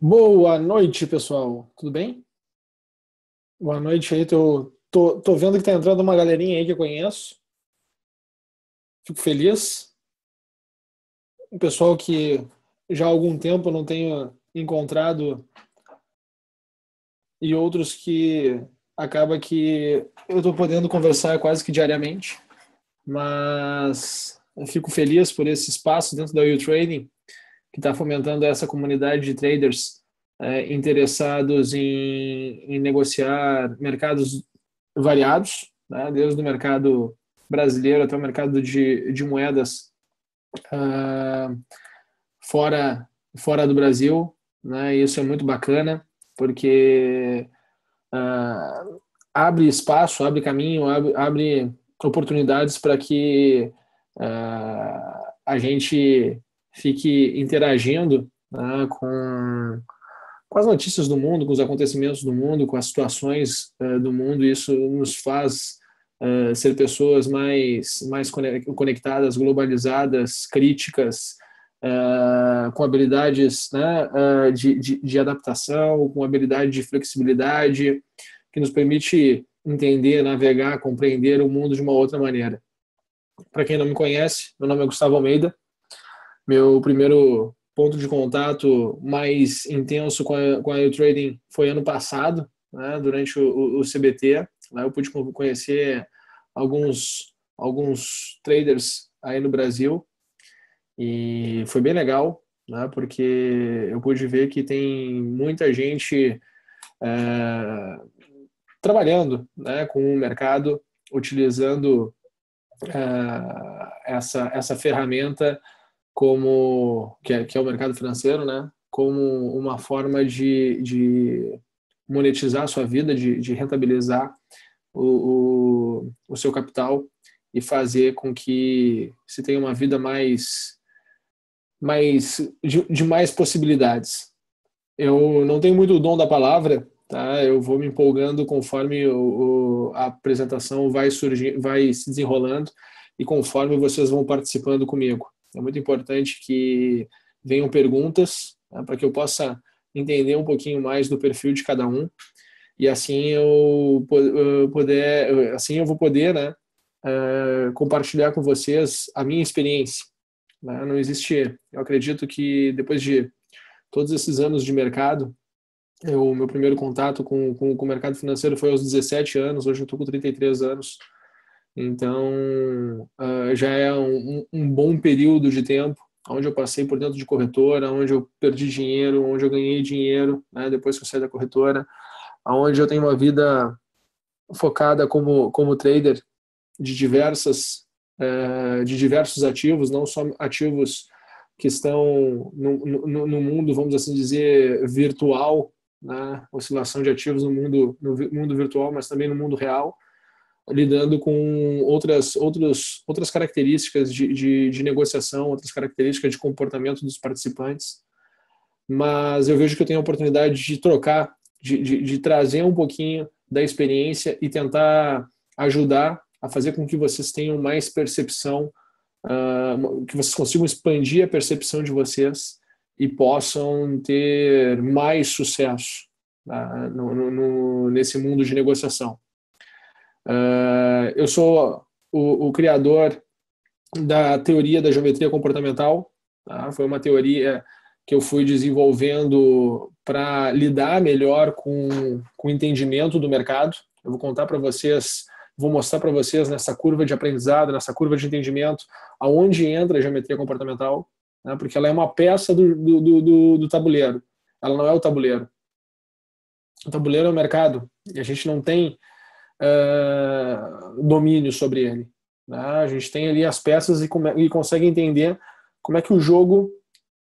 Boa noite, pessoal. Tudo bem? Boa noite aí. Tô vendo que tá entrando uma galerinha aí que eu conheço. Fico feliz. Um pessoal que já há algum tempo eu não tenho encontrado e outros que acaba que eu tô podendo conversar quase que diariamente. Mas eu fico feliz por esse espaço dentro da U-Trading que está fomentando essa comunidade de traders interessados em negociar mercados variados, né, desde o mercado brasileiro até o mercado de moedas uh, fora, fora do Brasil. Né, e isso é muito bacana, porque abre espaço, abre caminho, abre oportunidades para que a gente fique interagindo, né, com as notícias do mundo, com os acontecimentos do mundo, com as situações do mundo. Isso nos faz ser pessoas mais conectadas, globalizadas, críticas, com habilidades, né, de adaptação, com habilidade de flexibilidade, que nos permite entender, navegar, compreender o mundo de uma outra maneira. Para quem não me conhece, meu nome é Gustavo Almeida. Meu primeiro ponto de contato mais intenso com a U-Trading foi ano passado, né, durante o CBT. Lá eu pude conhecer alguns traders aí no Brasil e foi bem legal, né, porque eu pude ver que tem muita gente trabalhando, né, com o mercado, utilizando essa ferramenta que é o mercado financeiro, né, como uma forma de monetizar a sua vida, de rentabilizar o seu capital e fazer com que se tenha uma vida de mais possibilidades. Eu não tenho muito o dom da palavra, tá? Eu vou me empolgando conforme a apresentação vai surgir, vai se desenrolando e conforme vocês vão participando comigo. É muito importante que venham perguntas, tá? Para que eu possa entender um pouquinho mais do perfil de cada um e assim eu vou poder, né, compartilhar com vocês a minha experiência. Né? Não existe, eu acredito que depois de todos esses anos de mercado, meu primeiro contato com o mercado financeiro foi aos 17 anos, hoje eu estou com 33 anos, então já é um bom período de tempo, onde eu passei por dentro de corretora, onde eu perdi dinheiro, onde eu ganhei dinheiro, né, depois que eu saí da corretora, onde eu tenho uma vida focada como trader de de diversos ativos, não só ativos que estão no mundo, vamos assim dizer, virtual, né? Oscilação de ativos no mundo virtual, mas também no mundo real, lidando com outras características de negociação, outras características de comportamento dos participantes. Mas eu vejo que eu tenho a oportunidade de trocar, de trazer um pouquinho da experiência e tentar ajudar a fazer com que vocês tenham mais percepção, que vocês consigam expandir a percepção de vocês e possam ter mais sucesso nesse mundo de negociação. Eu sou o criador da teoria da geometria comportamental. Tá? Foi uma teoria que eu fui desenvolvendo para lidar melhor com o entendimento do mercado. Eu vou contar para vocês, vou mostrar para vocês nessa curva de aprendizado, nessa curva de entendimento, aonde entra a geometria comportamental, né? Porque ela é uma peça do tabuleiro. Ela não é o tabuleiro. O tabuleiro é o mercado e a gente não tem domínio sobre ele. Né? A gente tem ali as peças e consegue entender como é que o jogo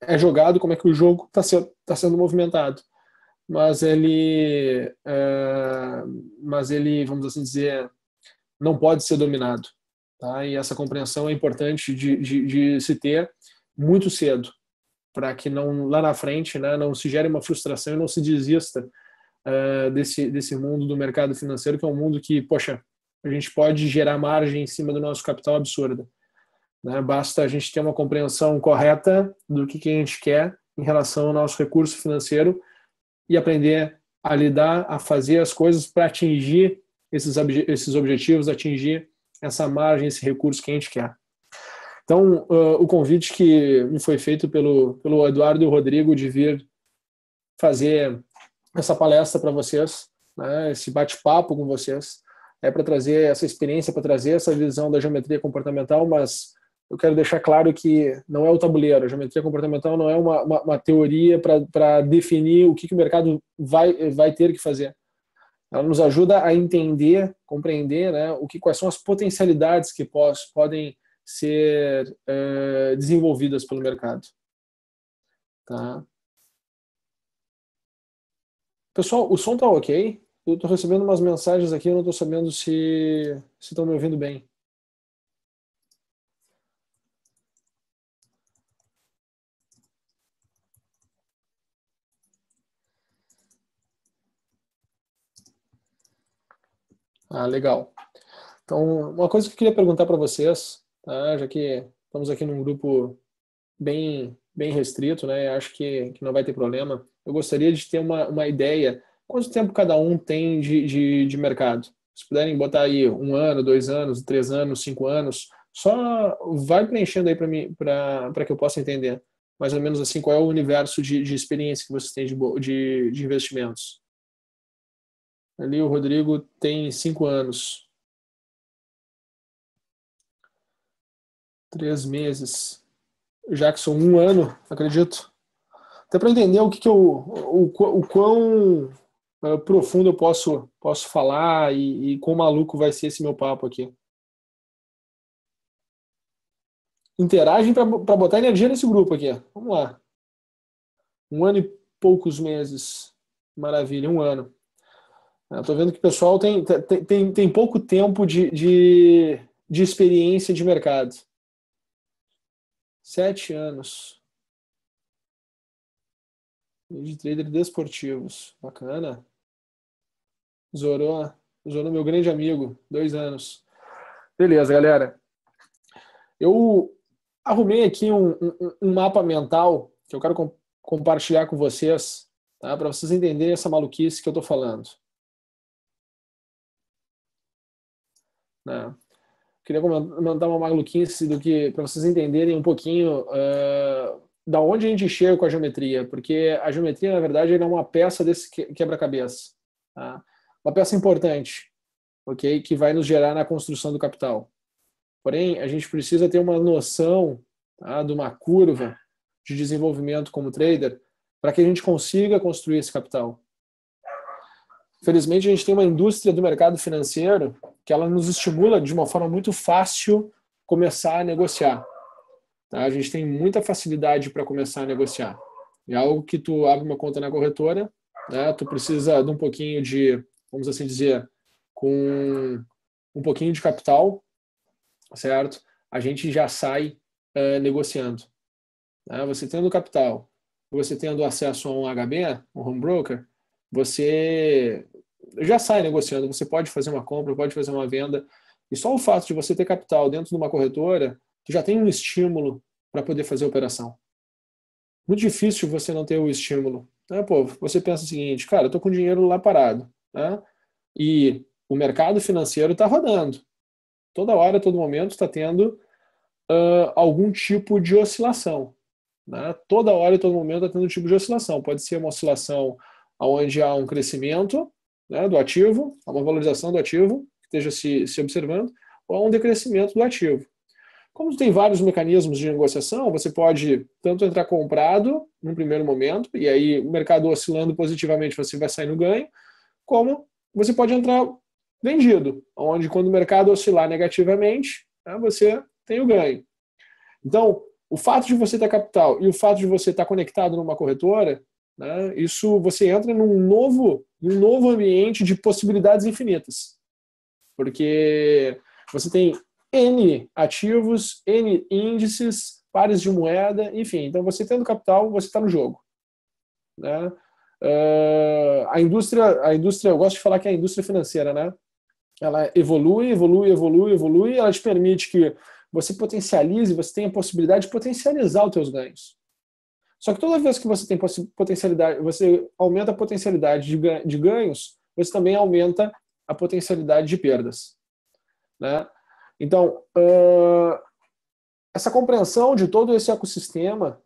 é jogado, como é que o jogo está sendo movimentado. Mas ele, vamos assim dizer, não pode ser dominado. Tá? E essa compreensão é importante de se ter muito cedo, para que não lá na frente, né, não se gere uma frustração e não se desista desse mundo do mercado financeiro, que é um mundo que, poxa, a gente pode gerar margem em cima do nosso capital absurda. Né? Basta a gente ter uma compreensão correta do que a gente quer em relação ao nosso recurso financeiro e aprender a lidar, a fazer as coisas para atingir esses objetivos, atingir essa margem, esse recurso que a gente quer. Então, o convite que me foi feito pelo Eduardo e o Rodrigo de vir fazer essa palestra para vocês, né, esse bate-papo com vocês, é para trazer essa experiência, para trazer essa visão da geometria comportamental, mas eu quero deixar claro que não é o tabuleiro. A geometria comportamental não é uma teoria para definir o que o mercado vai ter que fazer. Ela nos ajuda a entender, compreender, né, quais são as potencialidades que podem ser desenvolvidas pelo mercado. Tá? Pessoal, o som tá ok? Eu estou recebendo umas mensagens aqui, eu não estou sabendo se estão me ouvindo bem. Ah, legal. Então, uma coisa que eu queria perguntar para vocês, tá? Já que estamos aqui num grupo bem restrito, né? Acho que não vai ter problema. Eu gostaria de ter uma ideia, quanto tempo cada um tem de mercado. Se puderem botar aí 1 ano, 2 anos, 3 anos, 5 anos, só vai preenchendo aí para mim, para que eu possa entender mais ou menos assim qual é o universo de experiência que vocês têm de investimentos. Ali o Rodrigo tem 5 anos. 3 meses. Jackson, 1 ano, acredito. Até para entender o quão profundo eu posso falar e quão maluco vai ser esse meu papo aqui. Interagem para botar energia nesse grupo aqui. Vamos lá. 1 ano e poucos meses. Maravilha, 1 ano. Estou vendo que o pessoal tem pouco tempo de experiência de mercado. 7 anos. De trader desportivos. Bacana. Zorô, meu grande amigo. 2 anos. Beleza, galera. Eu arrumei aqui um mapa mental que eu quero compartilhar com vocês, tá? Para vocês entenderem essa maluquice que eu estou falando. Né? Queria comentar uma maluquice para vocês entenderem um pouquinho da onde a gente chega com a geometria, porque a geometria, na verdade, é uma peça desse quebra-cabeça. Tá? Uma peça importante, ok? Que vai nos gerar na construção do capital. Porém, a gente precisa ter uma noção, tá, de uma curva de desenvolvimento como trader para que a gente consiga construir esse capital. Felizmente, a gente tem uma indústria do mercado financeiro que ela nos estimula de uma forma muito fácil começar a negociar. Tá? A gente tem muita facilidade para começar a negociar. É algo que tu abre uma conta na corretora, né? Tu precisa de um pouquinho de, vamos assim dizer, com um pouquinho de capital, certo? A gente já sai negociando. Né? Você tendo capital, você tendo acesso a um HB, um home broker, você já sai negociando. Você pode fazer uma compra, pode fazer uma venda. E só o fato de você ter capital dentro de uma corretora, tu já tem um estímulo para poder fazer a operação. Muito difícil você não ter o estímulo. Né? Pô, você pensa o seguinte, cara, eu estou com dinheiro lá parado. Né? E o mercado financeiro está rodando. Toda hora, todo momento está tendo algum tipo de oscilação. Né? Toda hora e todo momento está tendo um tipo de oscilação. Pode ser uma oscilação onde há um crescimento, né, do ativo, há uma valorização do ativo que esteja se observando, ou há um decrescimento do ativo. Como tem vários mecanismos de negociação, você pode tanto entrar comprado no primeiro momento, e aí o mercado oscilando positivamente você vai sair no ganho, como você pode entrar vendido, onde quando o mercado oscilar negativamente, né, você tem o ganho. Então, o fato de você ter capital e o fato de você estar conectado numa corretora, né, isso você entra num novo ambiente de possibilidades infinitas. Porque você tem N ativos, N índices, pares de moeda, enfim. Então, você tendo capital, você está no jogo. Né? A indústria, eu gosto de falar que é a indústria financeira, né? Ela evolui, ela te permite que você potencialize, você tenha a possibilidade de potencializar os teus ganhos. Só que toda vez que você tem potencialidade, você aumenta a potencialidade de ganhos, você também aumenta a potencialidade de perdas, né? Então, essa compreensão de todo esse ecossistema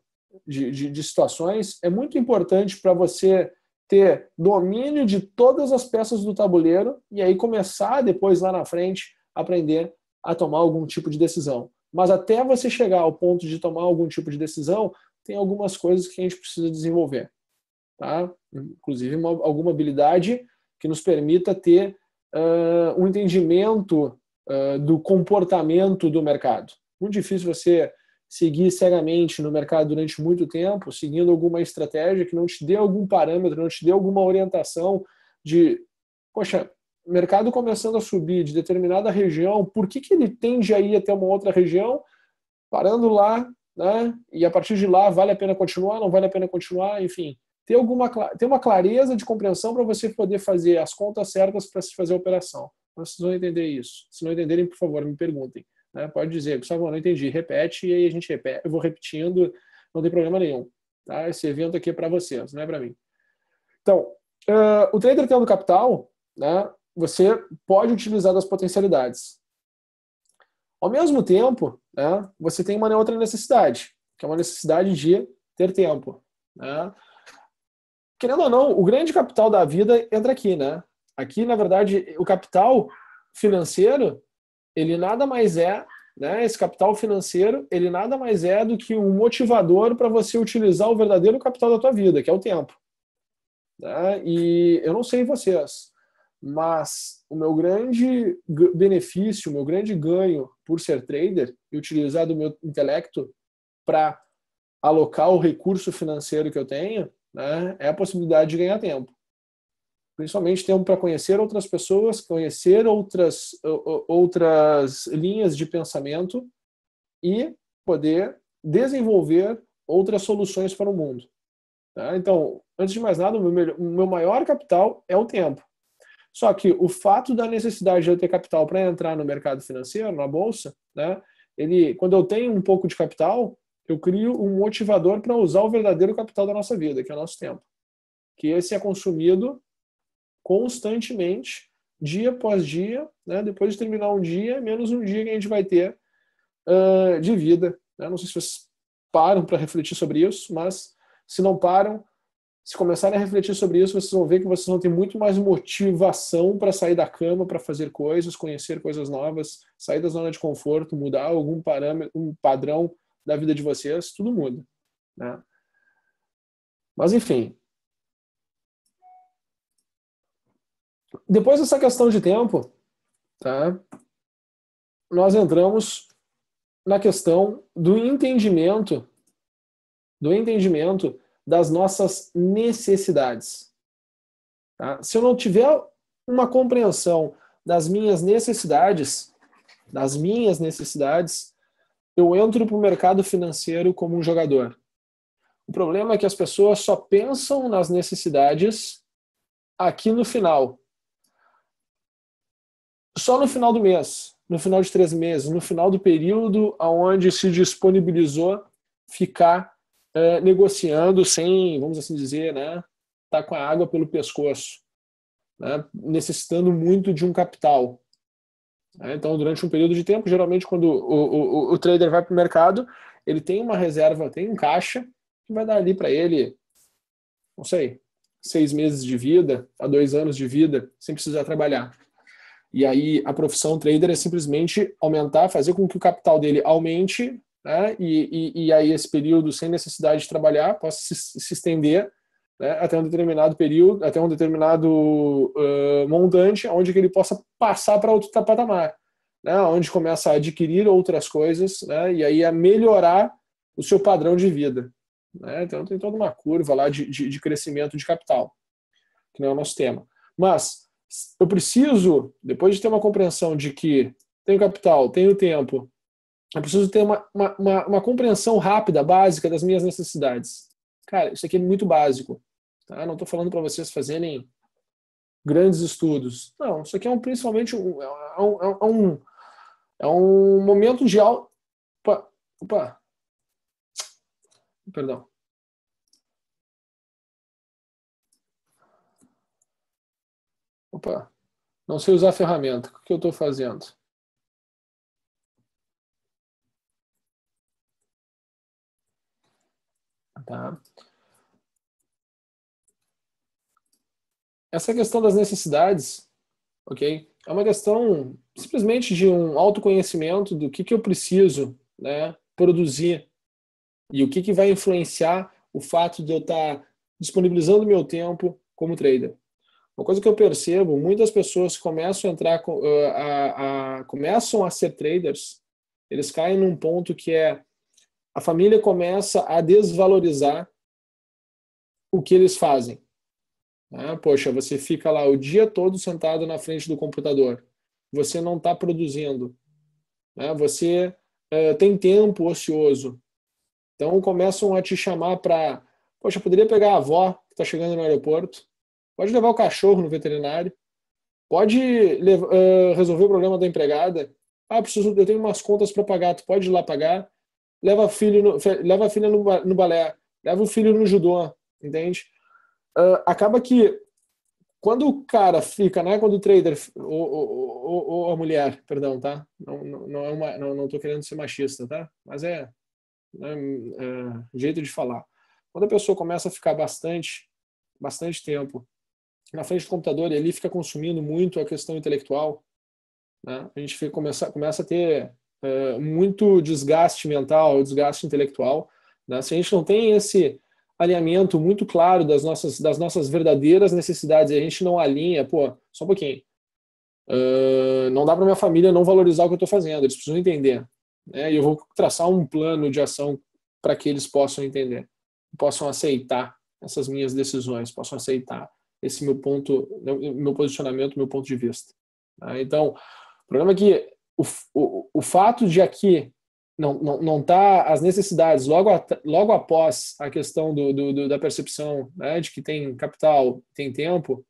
de situações é muito importante para você ter domínio de todas as peças do tabuleiro e aí começar depois lá na frente a aprender a tomar algum tipo de decisão. Mas até você chegar ao ponto de tomar algum tipo de decisão, tem algumas coisas que a gente precisa desenvolver, tá? Inclusive alguma habilidade que nos permita ter um entendimento do comportamento do mercado. Muito difícil você seguir cegamente no mercado durante muito tempo, seguindo alguma estratégia que não te dê algum parâmetro, não te dê alguma orientação de, poxa, o mercado começando a subir de determinada região, por que ele tende a ir até uma outra região, parando lá, né? E a partir de lá, vale a pena continuar, não vale a pena continuar, enfim. Ter uma clareza de compreensão para você poder fazer as contas certas para se fazer a operação. Vocês vão entender isso. Se não entenderem, por favor, me perguntem. Né? Pode dizer, Gustavo, não entendi. Repete e aí a gente repete. Eu vou repetindo, não tem problema nenhum. Tá? Esse evento aqui é para vocês, não é para mim. Então, o trader tendo capital, né, você pode utilizar das potencialidades. Ao mesmo tempo, né, você tem uma outra necessidade, que é uma necessidade de ter tempo. Né? Querendo ou não, o grande capital da vida entra aqui, né? Aqui, na verdade, o capital financeiro, ele nada mais é, né? Esse capital financeiro, ele nada mais é do que um motivador para você utilizar o verdadeiro capital da tua vida, que é o tempo. Né? E eu não sei vocês, mas o meu grande benefício, o meu grande ganho por ser trader e utilizar do meu intelecto para alocar o recurso financeiro que eu tenho, né, é a possibilidade de ganhar tempo. Principalmente tempo para conhecer outras pessoas, conhecer outras linhas de pensamento e poder desenvolver outras soluções para o mundo. Tá? Então, antes de mais nada, o meu maior capital é o tempo. Só que o fato da necessidade de eu ter capital para entrar no mercado financeiro, na bolsa, né, quando eu tenho um pouco de capital, eu crio um motivador para usar o verdadeiro capital da nossa vida, que é o nosso tempo. Que esse é consumido constantemente, dia após dia, né? Depois de terminar um dia, menos um dia que a gente vai ter de vida. Né? Não sei se vocês param para refletir sobre isso, mas se não param, se começarem a refletir sobre isso, vocês vão ver que vocês vão ter muito mais motivação para sair da cama, para fazer coisas, conhecer coisas novas, sair da zona de conforto, mudar algum parâmetro, um padrão da vida de vocês, tudo muda. Né? Mas, enfim. Depois dessa questão de tempo, tá? Nós entramos na questão do entendimento das nossas necessidades. Tá? Se eu não tiver uma compreensão das minhas necessidades, eu entro para o mercado financeiro como um jogador. O problema é que as pessoas só pensam nas necessidades aqui no final. Só no final do mês, no final de 3 meses, no final do período onde se disponibilizou ficar negociando sem, vamos assim dizer, né, tá com a água pelo pescoço, né, necessitando muito de um capital. Então, durante um período de tempo, geralmente quando o trader vai para o mercado, ele tem uma reserva, tem um caixa, que vai dar ali para ele, não sei, 6 meses de vida, a 2 anos de vida, sem precisar trabalhar. E aí a profissão trader é simplesmente aumentar, fazer com que o capital dele aumente, né, e aí esse período, sem necessidade de trabalhar, possa se estender, né, até um determinado período, até um determinado montante, onde que ele possa passar para outro patamar, né, onde começa a adquirir outras coisas, né, e aí a melhorar o seu padrão de vida. Né? Então tem toda uma curva lá de crescimento de capital, que não é o nosso tema. Mas eu preciso, depois de ter uma compreensão de que tenho capital, tenho tempo, eu preciso ter uma compreensão rápida, básica das minhas necessidades. Cara, isso aqui é muito básico. Tá? Não estou falando para vocês fazerem grandes estudos. Não, isso aqui é principalmente um momento de... Opa, perdão. Opa, não sei usar a ferramenta. O que eu estou fazendo? Tá. Essa questão das necessidades, ok? É uma questão simplesmente de um autoconhecimento do que eu preciso, né, produzir e o que vai influenciar o fato de eu estar disponibilizando meu tempo como trader. Uma coisa que eu percebo, muitas pessoas começam a entrar, começam a ser traders, eles caem num ponto que é a família começa a desvalorizar o que eles fazem. Poxa, você fica lá o dia todo sentado na frente do computador, você não está produzindo, né? Você tem tempo ocioso, então começam a te chamar para, poxa, poderia pegar a avó que está chegando no aeroporto, pode levar o cachorro no veterinário, pode resolver o problema da empregada, eu tenho umas contas para pagar, tu pode ir lá pagar, leva a filha no balé, leva o filho no judô, entende? Acaba que quando o cara fica, né, quando o trader ou a mulher, perdão, tá? Não tô querendo ser machista, tá? Mas né, jeito de falar. Quando a pessoa começa a ficar bastante tempo na frente do computador e ali fica consumindo muito a questão intelectual, né? A gente começa a ter muito desgaste mental, desgaste intelectual, né? Se a gente não tem esse alinhamento muito claro das nossas verdadeiras necessidades, e a gente não alinha, pô, só um pouquinho. Não dá para minha família não valorizar o que eu estou fazendo, eles precisam entender, né? E eu vou traçar um plano de ação para que eles possam entender, possam aceitar essas minhas decisões, possam aceitar esse meu posicionamento, meu ponto de vista. Tá? Então, o problema é que o fato de aqui não tá as necessidades logo após a questão da percepção, né, de que tem capital, tem tempo,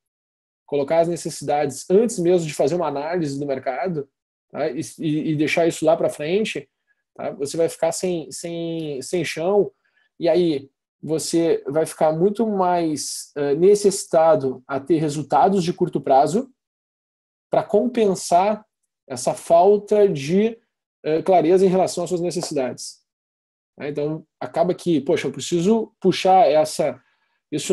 colocar as necessidades antes mesmo de fazer uma análise do mercado, tá, e deixar isso lá para frente, tá, você vai ficar sem chão, e aí você vai ficar muito mais necessitado a ter resultados de curto prazo para compensar essa falta de clareza em relação às suas necessidades. Então, acaba que, poxa, eu preciso puxar isso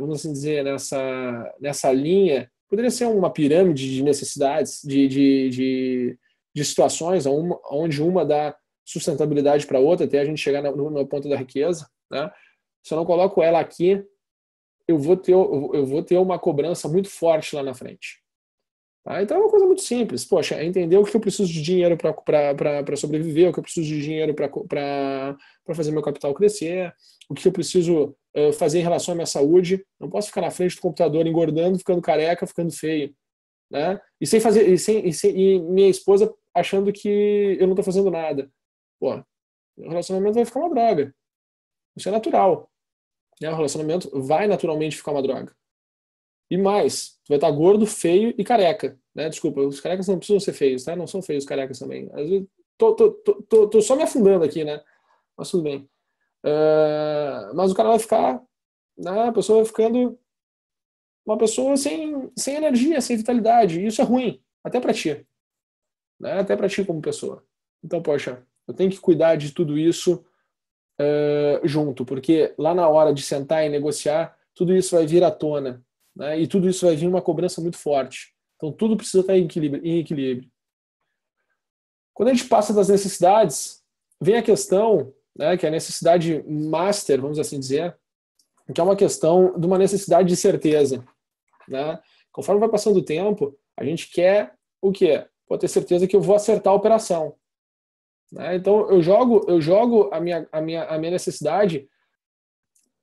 vamos assim dizer, nessa linha, poderia ser uma pirâmide de necessidades, de situações, onde uma dá sustentabilidade para a outra, até a gente chegar no ponto da riqueza. Né? Se eu não coloco ela aqui, eu vou ter uma cobrança muito forte lá na frente. Tá? Então é uma coisa muito simples. Poxa, é entender o que eu preciso de dinheiro para sobreviver, o que eu preciso de dinheiro para fazer meu capital crescer, o que eu preciso fazer em relação à minha saúde. Não posso ficar na frente do computador engordando, ficando careca, ficando feio. Né? E sem fazer, e minha esposa achando que eu não estou fazendo nada. Pô, o relacionamento vai ficar uma droga. Isso é natural. Né? O relacionamento vai naturalmente ficar uma droga. E mais, tu vai estar gordo, feio e careca. Né? Desculpa, os carecas não precisam ser feios, tá? Não são feios os carecas também. Às vezes, tô só me afundando aqui, né? Mas tudo bem. Mas o cara vai ficar, né? A pessoa vai ficando uma pessoa sem energia, sem vitalidade. E isso é ruim, até para ti. Né? Até para ti como pessoa. Então, poxa, eu tenho que cuidar de tudo isso junto, porque lá na hora de sentar e negociar, tudo isso vai vir à tona. Né? E tudo isso vai vir uma cobrança muito forte. Então, tudo precisa estar em equilíbrio. Quando a gente passa das necessidades, vem a questão, né, que é a necessidade master, vamos assim dizer, que é uma questão de uma necessidade de certeza. Né? Conforme vai passando o tempo, a gente quer o quê? Pode ter certeza que eu vou acertar a operação. Né? Então, eu jogo a minha necessidade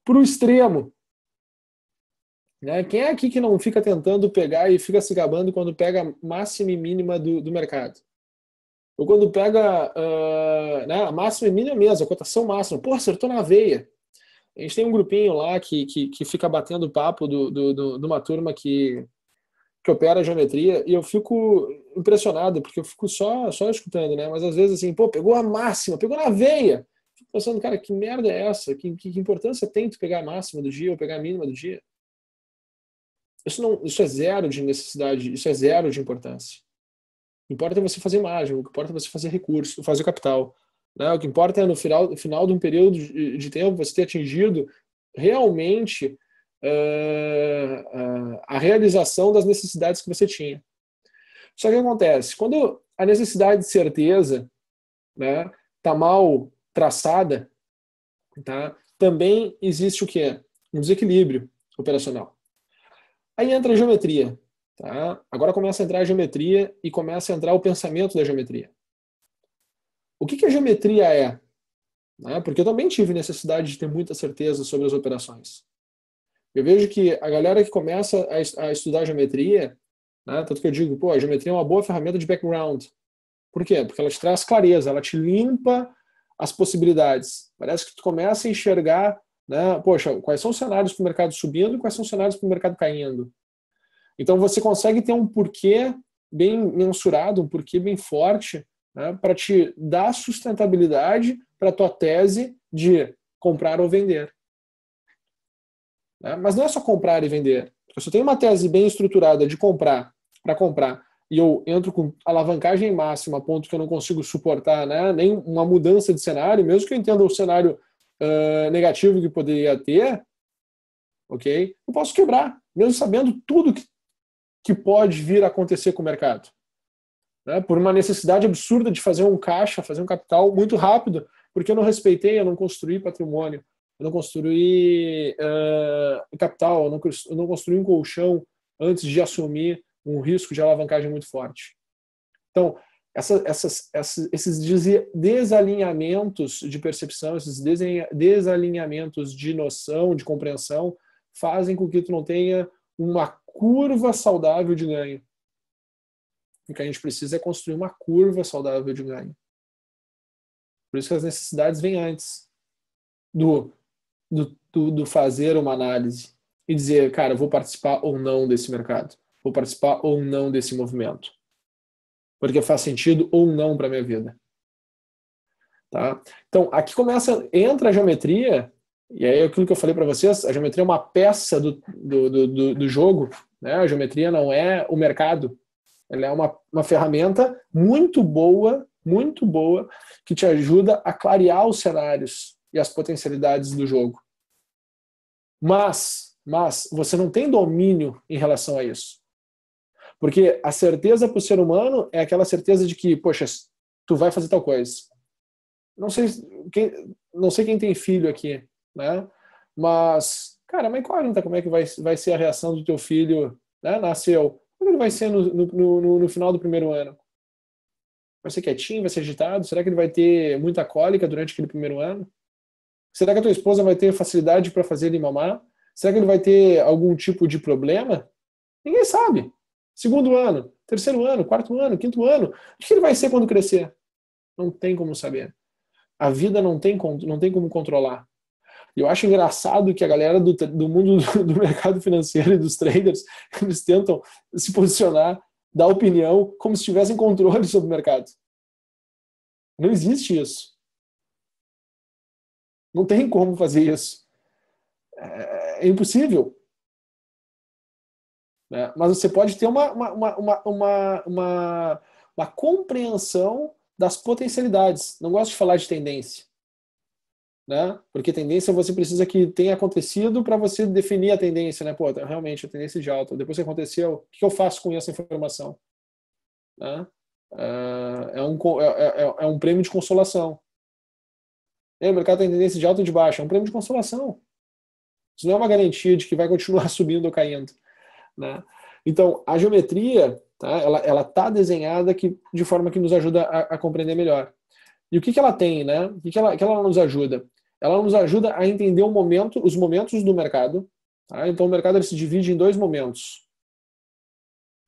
para o extremo. Né? Quem é aqui que não fica tentando pegar e fica se gabando quando pega a máxima e mínima do mercado? Ou quando pega né, a máxima e mínima mesmo, a cotação máxima. Pô, acertou na veia. A gente tem um grupinho lá que fica batendo papo de uma turma que opera a geometria e eu fico impressionado, porque eu fico só escutando, né? Mas às vezes assim, pô, pegou a máxima, pegou na veia. Fico pensando, cara, que merda é essa? Que importância tem tu pegar a máxima do dia ou pegar a mínima do dia? Isso é zero de necessidade, isso é zero de importância. O que importa é você fazer margem, o que importa é você fazer recurso, fazer capital. Né? O que importa é no final de um período de tempo você ter atingido realmente a realização das necessidades que você tinha. Só que o que acontece? Quando a necessidade de certeza, né, tá mal traçada, tá, também existe o quê? Um desequilíbrio operacional. Aí entra a geometria. Tá? Agora começa a entrar a geometria e começa a entrar o pensamento da geometria. O que a geometria é? Né? Porque eu também tive necessidade de ter muita certeza sobre as operações. Eu vejo que a galera que começa a estudar geometria, né, tanto que eu digo, pô, a geometria é uma boa ferramenta de background. Por quê? Porque ela te traz clareza, ela te limpa as possibilidades. Parece que tu começa a enxergar, né, poxa, quais são os cenários para o mercado subindo e quais são os cenários para o mercado caindo. Então você consegue ter um porquê bem mensurado, um porquê bem forte, né, para te dar sustentabilidade para a tua tese de comprar ou vender. Né? Mas não é só comprar e vender. Se eu tenho uma tese bem estruturada de comprar, para comprar, e eu entro com alavancagem máxima a ponto que eu não consigo suportar, né, nem uma mudança de cenário, mesmo que eu entenda o cenário negativo que poderia ter, ok? Eu posso quebrar, mesmo sabendo tudo que pode vir a acontecer com o mercado. Né, por uma necessidade absurda de fazer um caixa, fazer um capital muito rápido, porque eu não respeitei, eu não construí patrimônio, eu não construí capital, eu não construí um colchão antes de assumir um risco de alavancagem muito forte. Então, esses desalinhamentos de percepção, esses desalinhamentos de noção, de compreensão, fazem com que tu não tenha uma curva saudável de ganho. O que a gente precisa é construir uma curva saudável de ganho. Por isso que as necessidades vêm antes do fazer uma análise e dizer, cara, vou participar ou não desse mercado, vou participar ou não desse movimento, porque faz sentido ou não para minha vida. Tá? Então, aqui entra a geometria, e aí aquilo que eu falei para vocês, a geometria é uma peça do jogo, né? A geometria não é o mercado, ela é uma ferramenta muito boa, que te ajuda a clarear os cenários e as potencialidades do jogo. Mas você não tem domínio em relação a isso. Porque a certeza para o ser humano é aquela certeza de que, poxa, tu vai fazer tal coisa. Não sei quem tem filho aqui, né? Mas, cara, mas conta como é que vai ser a reação do teu filho, né? Nasceu. Como ele vai ser no final do primeiro ano? Vai ser quietinho, vai ser agitado? Será que ele vai ter muita cólica durante aquele primeiro ano? Será que a tua esposa vai ter facilidade para fazer ele mamar? Será que ele vai ter algum tipo de problema? Ninguém sabe. Segundo ano, terceiro ano, quarto ano, quinto ano. O que ele vai ser quando crescer? Não tem como saber. A vida não tem como controlar. E eu acho engraçado que a galera do mundo do mercado financeiro e dos traders, eles tentam se posicionar, dar opinião, como se tivessem controle sobre o mercado. Não existe isso. Não tem como fazer isso. É impossível. Né? Mas você pode ter uma compreensão das potencialidades. Não gosto de falar de tendência. Né? Porque tendência você precisa que tenha acontecido para você definir a tendência. Né? Pô, realmente, a tendência de alta. Depois que aconteceu, o que eu faço com essa informação? Né? É um prêmio de consolação. O mercado tem tendência de alta ou de baixa. É um prêmio de consolação. Isso não é uma garantia de que vai continuar subindo ou caindo. Né? Então, a geometria, tá? ela tá desenhada de forma que nos ajuda a compreender melhor. E o que ela tem, né? O que ela nos ajuda? Ela nos ajuda a entender os momentos do mercado. Tá? Então, o mercado ele se divide em dois momentos.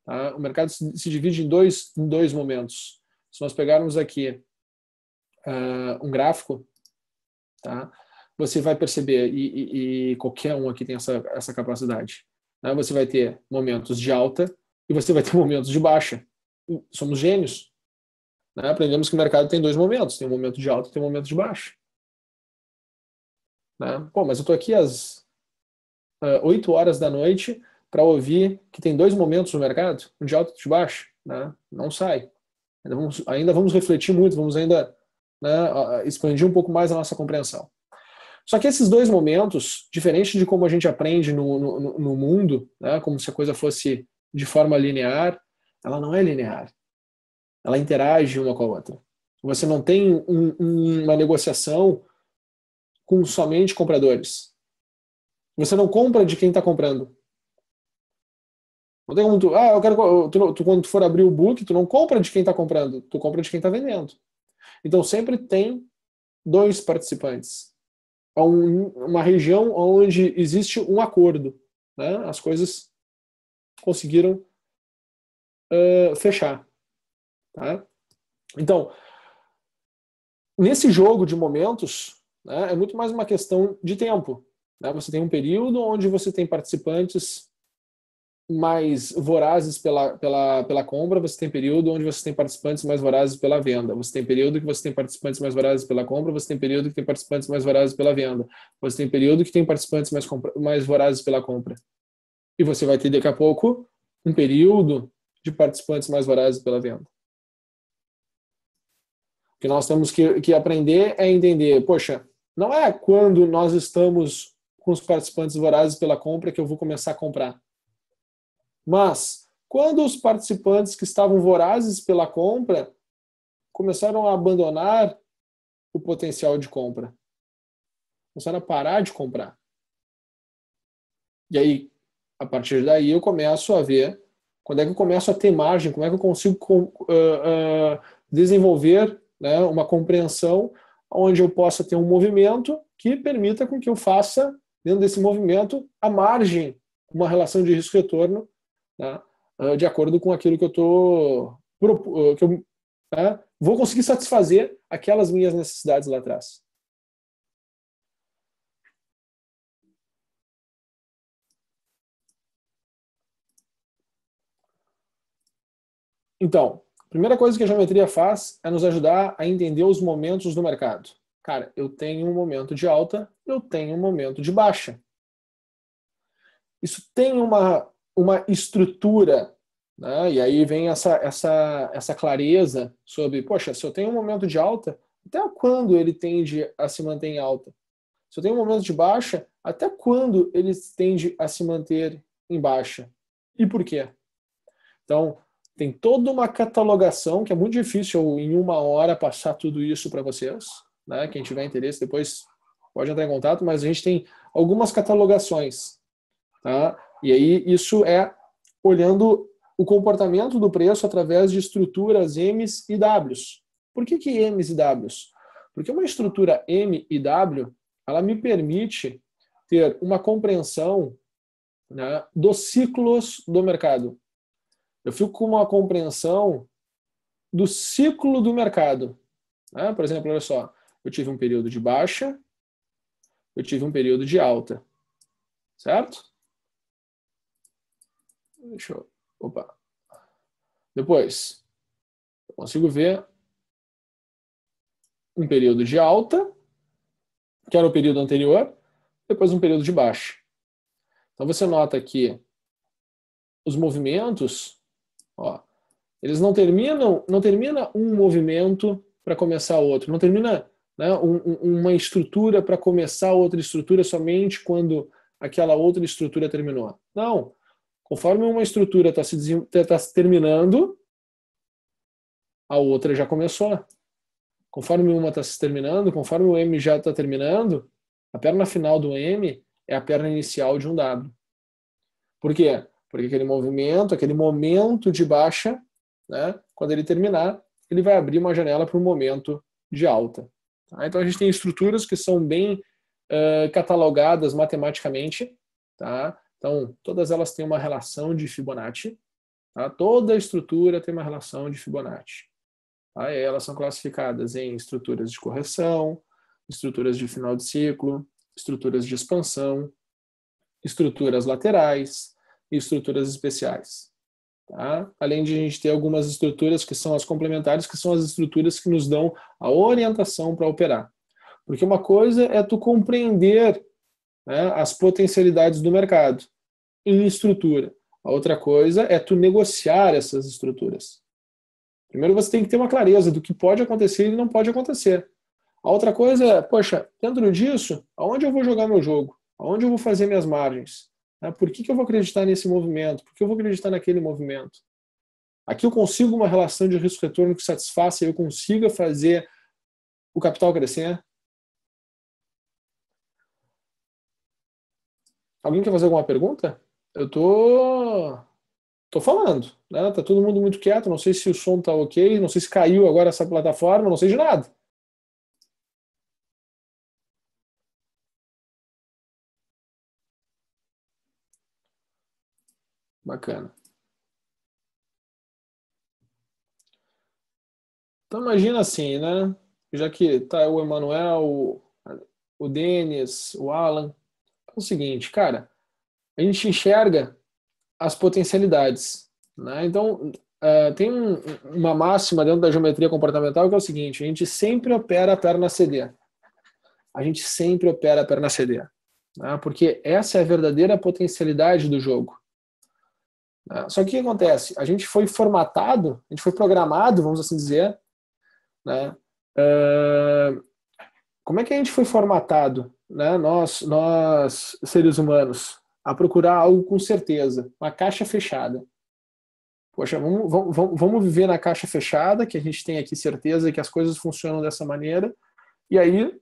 Tá? O mercado se divide em dois momentos. Se nós pegarmos aqui um gráfico, tá? Você vai perceber, e qualquer um aqui tem essa capacidade. Né? Você vai ter momentos de alta e você vai ter momentos de baixa. Somos gênios. Né? Aprendemos que o mercado tem dois momentos. Tem um momento de alta e tem um momento de baixa. Né? Pô, mas eu estou aqui às 8 horas da noite para ouvir que tem dois momentos no mercado, um de alta e um de baixa, né? Não sai. Ainda vamos refletir muito, vamos ainda, né, expandir um pouco mais a nossa compreensão. Só que esses dois momentos, diferente de como a gente aprende no mundo, né, como se a coisa fosse de forma linear, ela não é linear. Ela interage uma com a outra. Você não tem uma negociação com somente compradores. Você não compra de quem está comprando. Não tem como eu quero, quando tu for abrir o book, tu não compra de quem está comprando, tu compra de quem está vendendo. Então sempre tem dois participantes. Uma região onde existe um acordo, né? As coisas conseguiram fechar, tá? Então, nesse jogo de momentos, né, é muito mais uma questão de tempo, né? Você tem um período onde você tem participantes mais vorazes pela compra, você tem período onde você tem participantes mais vorazes pela venda, você tem período que você tem participantes mais vorazes pela compra, você tem período que tem participantes mais vorazes pela venda, você tem período que tem participantes mais vorazes pela compra. E você vai ter daqui a pouco um período de participantes mais vorazes pela venda. O que nós temos que aprender é entender, poxa, não é quando nós estamos com os participantes vorazes pela compra que eu vou começar a comprar. Mas, quando os participantes que estavam vorazes pela compra começaram a abandonar o potencial de compra, começaram a parar de comprar. E aí, a partir daí, eu começo a ver quando é que eu começo a ter margem, como é que eu consigo desenvolver, né, uma compreensão onde eu possa ter um movimento que permita com que eu faça, dentro desse movimento, a margem, uma relação de risco-retorno, né, de acordo com aquilo que eu vou conseguir satisfazer aquelas minhas necessidades lá atrás. Então, a primeira coisa que a geometria faz é nos ajudar a entender os momentos do mercado. Cara, eu tenho um momento de alta, eu tenho um momento de baixa. Isso tem uma estrutura, né? E aí vem essa clareza sobre, poxa, se eu tenho um momento de alta, até quando ele tende a se manter em alta? Se eu tenho um momento de baixa, até quando ele tende a se manter em baixa? E por quê? Então, tem toda uma catalogação que é muito difícil eu, em uma hora, passar tudo isso para vocês, né? Quem tiver interesse depois pode entrar em contato, mas a gente tem algumas catalogações, tá? E aí isso é olhando o comportamento do preço através de estruturas M's e W's. Por que M's e W's? Porque uma estrutura M e W, ela me permite ter uma compreensão, né, dos ciclos do mercado. Eu fico com uma compreensão do ciclo do mercado. Né? Por exemplo, olha só, eu tive um período de baixa, eu tive um período de alta, certo? Deixa eu... Opa. Depois, eu consigo ver um período de alta, que era o período anterior, depois um período de baixa. Então você nota que os movimentos, ó, eles não termina um movimento para começar outro, não termina, né, uma estrutura para começar outra estrutura somente quando aquela outra estrutura terminou. Não. Conforme uma estrutura está se terminando, a outra já começou. Conforme uma está se terminando, conforme o M já está terminando, a perna final do M é a perna inicial de um W. Por quê? Porque aquele momento de baixa, né, quando ele terminar, ele vai abrir uma janela para um momento de alta. Tá? Então a gente tem estruturas que são bem catalogadas matematicamente. Tá? Então todas elas têm uma relação de Fibonacci. Tá? Toda estrutura tem uma relação de Fibonacci. Tá? E elas são classificadas em estruturas de correção, estruturas de final de ciclo, estruturas de expansão, estruturas laterais e estruturas especiais. Tá? Além de a gente ter algumas estruturas que são as complementares, que são as estruturas que nos dão a orientação para operar. Porque uma coisa é tu compreender, né, as potencialidades do mercado. em estrutura. A outra coisa é tu negociar essas estruturas. Primeiro você tem que ter uma clareza do que pode acontecer e não pode acontecer. A outra coisa é, poxa, dentro disso, aonde eu vou jogar meu jogo? Aonde eu vou fazer minhas margens? Por que eu vou acreditar nesse movimento? Por que eu vou acreditar naquele movimento? Aqui eu consigo uma relação de risco-retorno que satisfaça e eu consiga fazer o capital crescer? Alguém quer fazer alguma pergunta? Eu tô falando, né? Tá todo mundo muito quieto, não sei se o som tá ok, não sei se caiu agora essa plataforma, não sei de nada. Bacana. Então imagina assim, né? Já que tá o Emanuel, o Denis, o Alan, é o seguinte, cara, a gente enxerga as potencialidades, né? Então, tem uma máxima dentro da geometria comportamental que é o seguinte, a gente sempre opera a perna CD. A gente sempre opera a perna CD, né? Porque essa é a verdadeira potencialidade do jogo. Né? Só que o que acontece? A gente foi formatado, a gente foi programado, vamos assim dizer, né? Como é que a gente foi formatado, né? Nós seres humanos, a procurar algo com certeza, uma caixa fechada. Poxa, vamos viver na caixa fechada, que a gente tem aqui certeza que as coisas funcionam dessa maneira, e aí,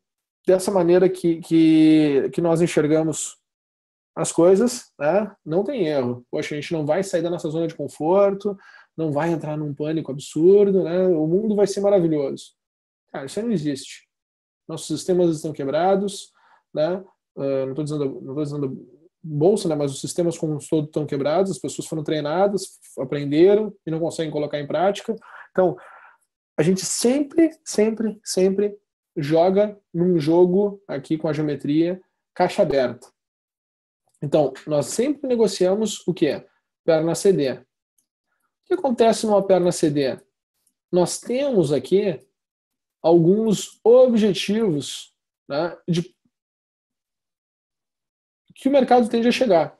dessa maneira que nós enxergamos as coisas, né, não tem erro. Poxa, a gente não vai sair da nossa zona de conforto, não vai entrar num pânico absurdo, né, o mundo vai ser maravilhoso. Cara, isso aí não existe. Nossos sistemas estão quebrados, né, não estou dizendo bolsa, né, mas os sistemas como um todo estão quebrados, as pessoas foram treinadas, aprenderam e não conseguem colocar em prática. Então, a gente sempre joga num jogo aqui com a geometria caixa aberta. Então, nós sempre negociamos o quê? Perna CD. O que acontece numa perna CD? Nós temos aqui alguns objetivos, né, de que o mercado tende a chegar.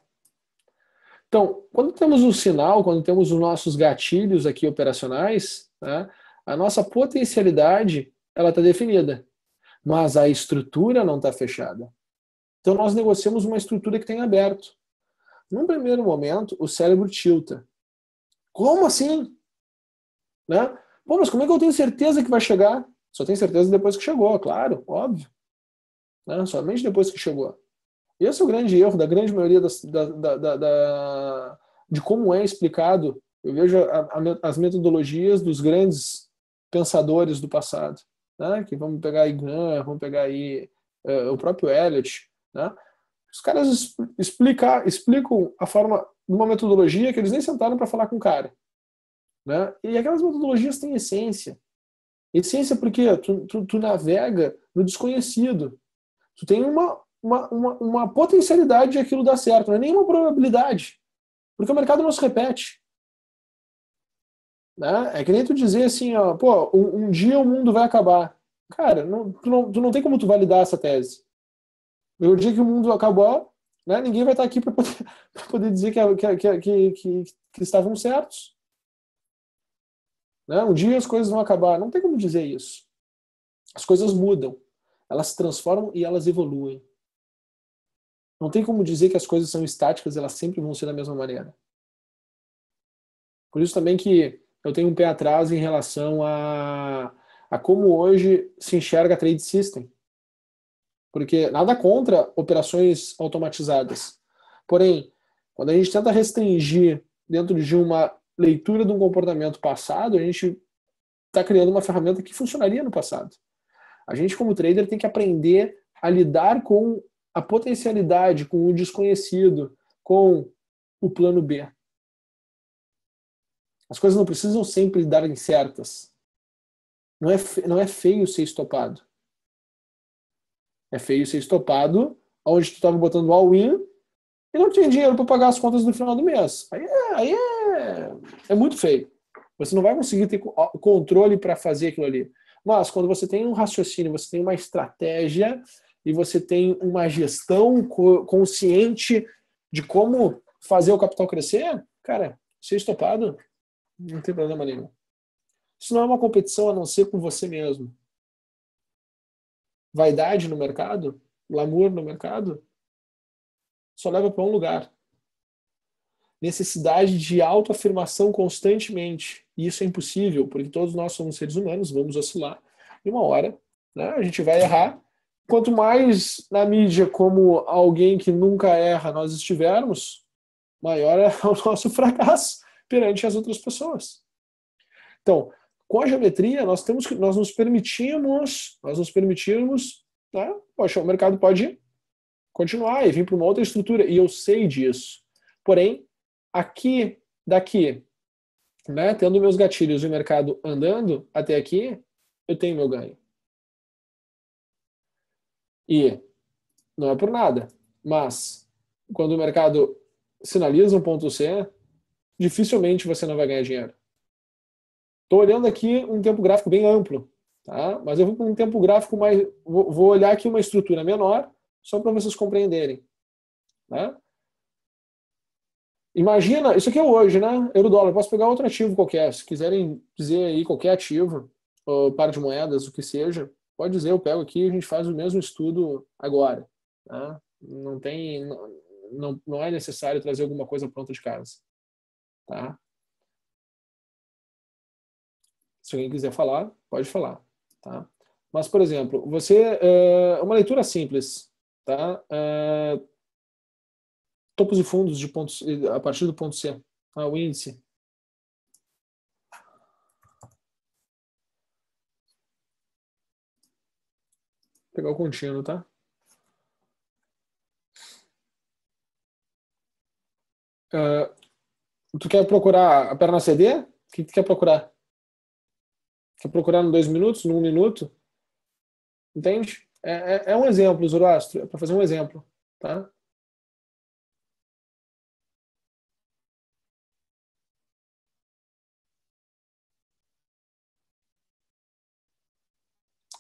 Então, quando temos um sinal, quando temos os nossos gatilhos aqui operacionais, né, a nossa potencialidade ela está definida, mas a estrutura não está fechada. Então, nós negociamos uma estrutura que tem aberto. Num primeiro momento, o cérebro tilta. Como assim? Né? Pô, mas como é que eu tenho certeza que vai chegar? Só tenho certeza depois que chegou, claro, óbvio. Né? Somente depois que chegou. Esse é o grande erro da grande maioria de como é explicado. Eu vejo as metodologias dos grandes pensadores do passado, né? Que vamos pegar aí Gunn, vamos pegar aí o próprio Eliot, né? Os caras explicam a forma de uma metodologia que eles nem sentaram para falar com o cara, né? E aquelas metodologias têm essência. Essência porque tu navega no desconhecido. Tu tem uma potencialidade de aquilo dar certo, não é nenhuma probabilidade. Porque o mercado não se repete. Né? É que nem tu dizer assim, ó, pô, um dia o mundo vai acabar. Cara, tu não tem como tu validar essa tese. O dia que o mundo acabar, né, ninguém vai estar aqui para poder dizer que estavam certos. Né? Um dia as coisas vão acabar. Não tem como dizer isso. As coisas mudam. Elas se transformam e elas evoluem. Não tem como dizer que as coisas são estáticas, elas sempre vão ser da mesma maneira. Por isso também que eu tenho um pé atrás em relação a como hoje se enxerga a trade system. Porque nada contra operações automatizadas. Porém, quando a gente tenta restringir dentro de uma leitura de um comportamento passado, a gente está criando uma ferramenta que funcionaria no passado. A gente, como trader, tem que aprender a lidar com a potencialidade, com o desconhecido, com o plano B. As coisas não precisam sempre darem certas. Não é feio ser estopado. É feio ser estopado onde tu estava botando all-in e não tinha dinheiro para pagar as contas no final do mês. Aí é muito feio. Você não vai conseguir ter controle para fazer aquilo ali. Mas quando você tem um raciocínio, você tem uma estratégia e você tem uma gestão consciente de como fazer o capital crescer, cara, ser estopado, não tem problema nenhum. Isso não é uma competição a não ser com você mesmo. Vaidade no mercado, glamour no mercado, só leva para um lugar. Necessidade de autoafirmação constantemente. E isso é impossível, porque todos nós somos seres humanos, vamos oscilar. E uma hora, né, a gente vai errar. Quanto mais na mídia como alguém que nunca erra nós estivermos, maior é o nosso fracasso perante as outras pessoas. Então, com a geometria, nós nos permitimos, né? Poxa, o mercado pode continuar e vir para uma outra estrutura, e eu sei disso. Porém, daqui, né, tendo meus gatilhos e o mercado andando até aqui, eu tenho meu ganho. E não é por nada, mas quando o mercado sinaliza um ponto C, dificilmente você não vai ganhar dinheiro. Estou olhando aqui um tempo gráfico bem amplo, tá? Mas eu vou para um tempo gráfico mais... Vou olhar aqui uma estrutura menor, só para vocês compreenderem. Né? Imagina, isso aqui é hoje, né? Euro-dólar, posso pegar outro ativo qualquer. Se quiserem dizer aí qualquer ativo, ou par de moedas, o que seja, pode dizer, eu pego aqui e a gente faz o mesmo estudo agora. Tá? Não é necessário trazer alguma coisa pronta de casa. Tá? Se alguém quiser falar, pode falar. Tá? Mas, por exemplo, uma leitura simples. Tá? Topos e fundos de pontos, a partir do ponto C. O índice. Vou pegar o contínuo, tá? Tu quer procurar a perna CD? O que tu quer procurar? Quer procurar em 2 minutos, em 1 minuto? Entende? É um exemplo, Zoroastro, é para fazer um exemplo, tá?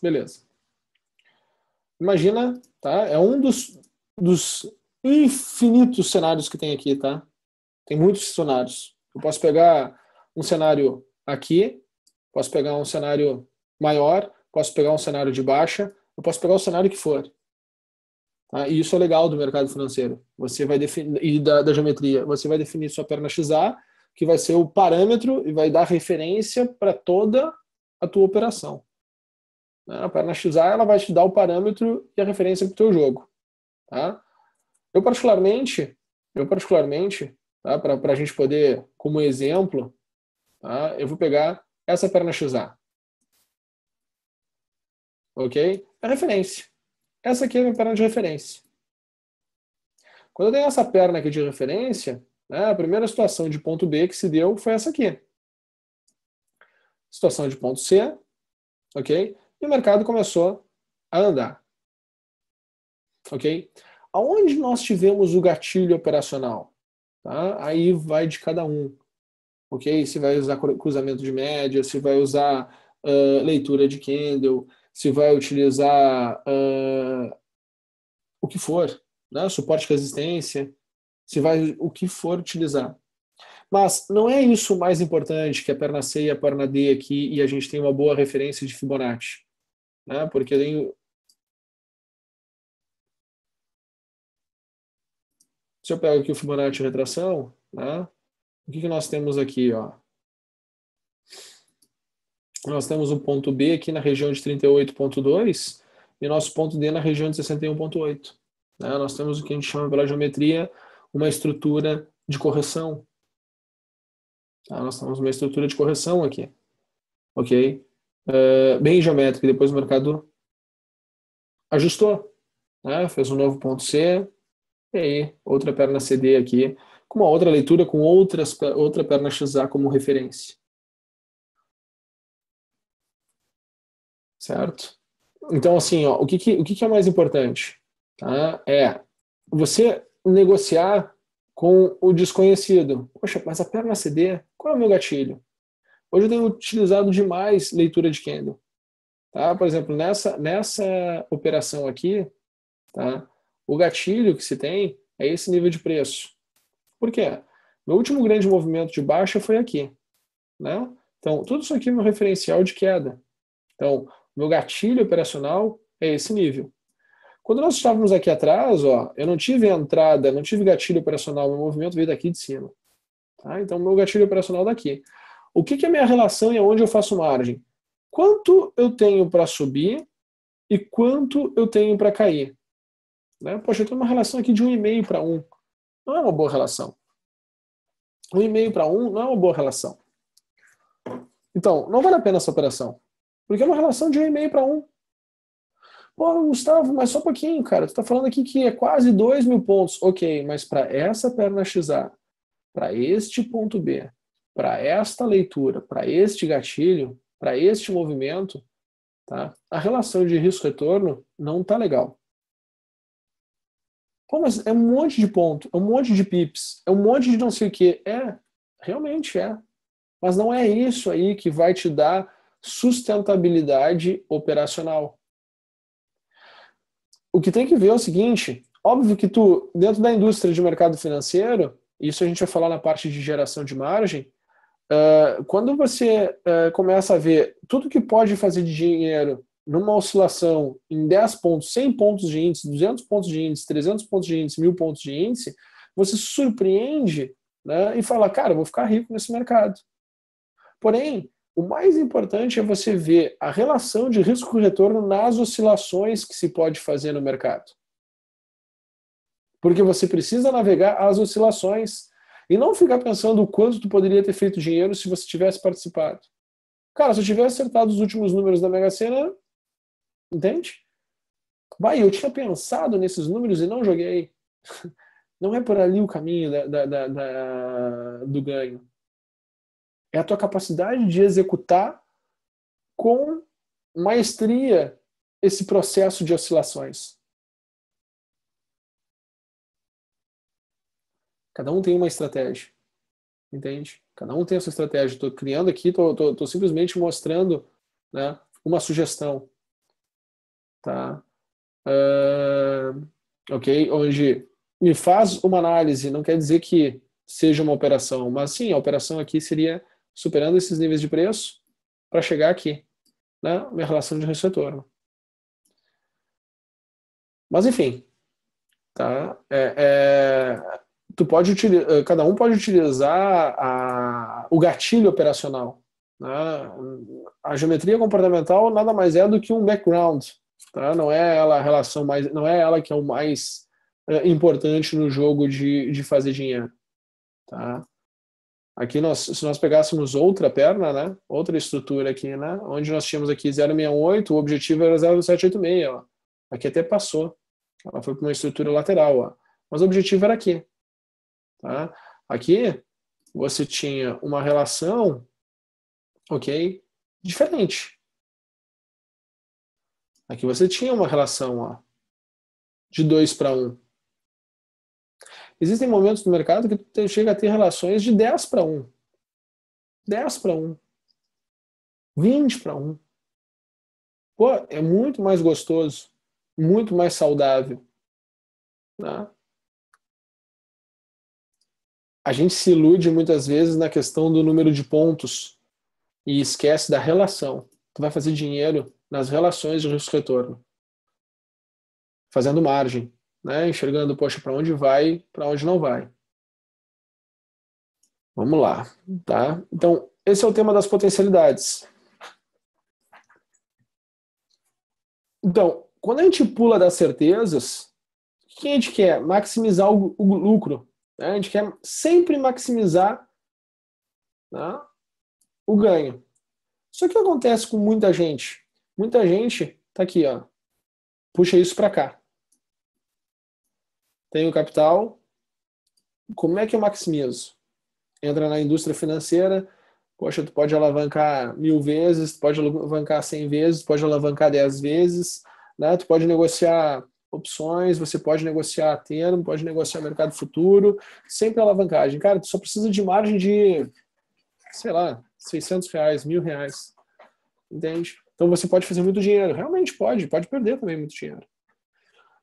Beleza. Imagina, tá? É um dos infinitos cenários que tem aqui, tá? Tem muitos cenários. Eu posso pegar um cenário aqui, posso pegar um cenário maior, posso pegar um cenário de baixa, eu posso pegar o cenário que for. Tá? E isso é legal do mercado financeiro. Você vai definir, e da geometria. Você vai definir sua perna XA, que vai ser o parâmetro e vai dar referência para toda a tua operação. A perna XA ela vai te dar o parâmetro e a referência para o teu jogo. Tá? Eu particularmente, tá? Para a gente poder, como exemplo, tá? Eu vou pegar essa perna XA. Ok? É referência. Essa aqui é a minha perna de referência. Quando eu tenho essa perna aqui de referência, né, a primeira situação de ponto B que se deu foi essa aqui. Situação de ponto C, ok? E o mercado começou a andar. Ok? Aonde nós tivemos o gatilho operacional? Tá? Aí vai de cada um. Ok? Se vai usar cruzamento de média, se vai usar leitura de candle, se vai utilizar o que for, né? Suporte e resistência, se vai o que for utilizar. Mas não é isso o mais importante que a perna C e a perna D aqui e a gente tem uma boa referência de Fibonacci. Né? Porque se eu pego aqui o Fibonacci retração, né? O que nós temos aqui? Ó? Nós temos o ponto B aqui na região de 38,2 e nosso ponto D na região de 61,8. Né? Nós temos o que a gente chama pela geometria uma estrutura de correção. Tá? Nós temos uma estrutura de correção aqui. Ok? Bem geométrica. Depois o mercado ajustou. Né? Fez um novo ponto C. E aí, outra perna CD aqui, com uma outra leitura, com outra perna XA como referência. Certo? Então, assim, ó, o que é mais importante? Tá? É você negociar com o desconhecido. Poxa, mas a perna CD, qual é o meu gatilho? Hoje eu tenho utilizado demais leitura de candle. Tá? Por exemplo, nessa operação aqui, tá? O gatilho que se tem é esse nível de preço. Por quê? Meu último grande movimento de baixa foi aqui, né? Então, tudo isso aqui é meu referencial de queda. Então, meu gatilho operacional é esse nível. Quando nós estávamos aqui atrás, ó, eu não tive entrada, não tive gatilho operacional, meu movimento veio daqui de cima. Tá? Então, meu gatilho operacional daqui. O que é a minha relação e aonde eu faço margem? Quanto eu tenho para subir e quanto eu tenho para cair? Né? Poxa, eu tenho uma relação aqui de 1,5 para 1. Não é uma boa relação. 1,5 para 1 não é uma boa relação. Então, não vale a pena essa operação. Porque é uma relação de 1,5 para 1. Pô, Gustavo, mas só um pouquinho, cara. Tu tá falando aqui que é quase 2.000 pontos. Ok, mas para essa perna XA, para este ponto B, para esta leitura, para este gatilho, para este movimento, tá? A relação de risco-retorno não tá legal. Pô, mas é um monte de ponto, é um monte de pips, é um monte de não sei o quê. É, realmente é. Mas não é isso aí que vai te dar sustentabilidade operacional. O que tem que ver é o seguinte, óbvio que tu, dentro da indústria de mercado financeiro, isso a gente vai falar na parte de geração de margem, quando você começa a ver tudo que pode fazer de dinheiro numa oscilação em 10 pontos, 100 pontos de índice, 200 pontos de índice, 300 pontos de índice, 1.000 pontos de índice, você se surpreende, né, e fala, cara, eu vou ficar rico nesse mercado. Porém, o mais importante é você ver a relação de risco-retorno nas oscilações que se pode fazer no mercado. Porque você precisa navegar as oscilações e não ficar pensando o quanto tu poderia ter feito dinheiro se você tivesse participado. Cara, se eu tivesse acertado os últimos números da Mega Sena, entende? Vai, eu tinha pensado nesses números e não joguei. Não é por ali o caminho do ganho. É a tua capacidade de executar com maestria esse processo de oscilações. Cada um tem uma estratégia, entende? Cada um tem a sua estratégia. Estou criando aqui, estou simplesmente mostrando, né, uma sugestão, tá? Ok? Onde me faz uma análise, não quer dizer que seja uma operação, mas sim, a operação aqui seria superando esses níveis de preço para chegar aqui, né? Minha relação de risco-retorno. Mas enfim, tá? Tu pode utilizar, cada um pode utilizar o gatilho operacional, né? A geometria comportamental nada mais é do que um background, tá? Não é ela a relação mais, não é ela que é o mais importante no jogo de fazer dinheiro, tá? Aqui se nós pegássemos outra perna, né? Outra estrutura aqui, né? Onde nós tínhamos aqui 0,68, o objetivo era 0,786, ó. Aqui até passou. Ela foi para uma estrutura lateral, ó. Mas o objetivo era aqui. Tá? Aqui você tinha uma relação, ok, diferente. Aqui você tinha uma relação, ó, de 2 para 1. Existem momentos no mercado que tu chega a ter relações de 10 para 1. 10 para 1. 20 para 1. Pô, é muito mais gostoso, muito mais saudável. Né? A gente se ilude muitas vezes na questão do número de pontos e esquece da relação. Tu vai fazer dinheiro nas relações de risco-retorno, fazendo margem, né? Enxergando, poxa, para onde vai, para onde não vai. Vamos lá, tá? Então, esse é o tema das potencialidades. Então, quando a gente pula das certezas, o que a gente quer? Maximizar o lucro. Né? A gente quer sempre maximizar, né, o ganho. Só que o que acontece com muita gente? Muita gente tá aqui, ó, puxa isso para cá. Tem o capital. Como é que eu maximizo? Entra na indústria financeira, poxa, tu pode alavancar 1.000 vezes, tu pode alavancar 100 vezes, tu pode alavancar 10 vezes, né? Tu pode negociar opções, você pode negociar termo, pode negociar mercado futuro, sempre alavancagem. Cara, tu só precisa de margem de, sei lá, R$600, R$1.000, entende? Então você pode fazer muito dinheiro, realmente pode perder também muito dinheiro.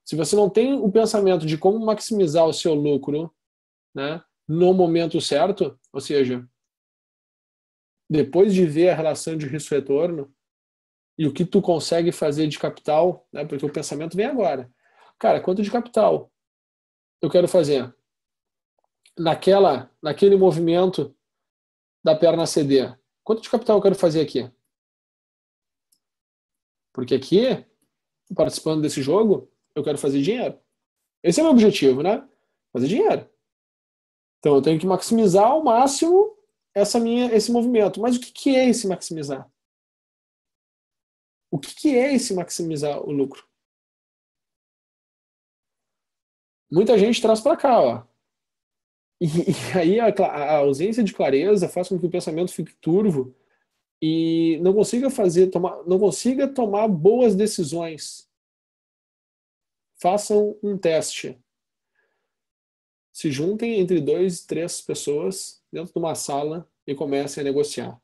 Se você não tem o pensamento de como maximizar o seu lucro, né, no momento certo, ou seja, depois de ver a relação de risco-retorno e o que tu consegue fazer de capital, né, porque o pensamento vem agora. Cara, quanto de capital eu quero fazer naquele movimento da perna ceder? Quanto de capital eu quero fazer aqui? Porque aqui, participando desse jogo, eu quero fazer dinheiro. Esse é o meu objetivo, né? Fazer dinheiro. Então eu tenho que maximizar ao máximo esse movimento. Mas o que é esse maximizar? O que é esse maximizar o lucro? Muita gente traz para cá, ó. E aí a ausência de clareza faz com que o pensamento fique turvo e não consiga tomar boas decisões. Façam um teste. Se juntem entre 2 e 3 pessoas dentro de uma sala e comecem a negociar.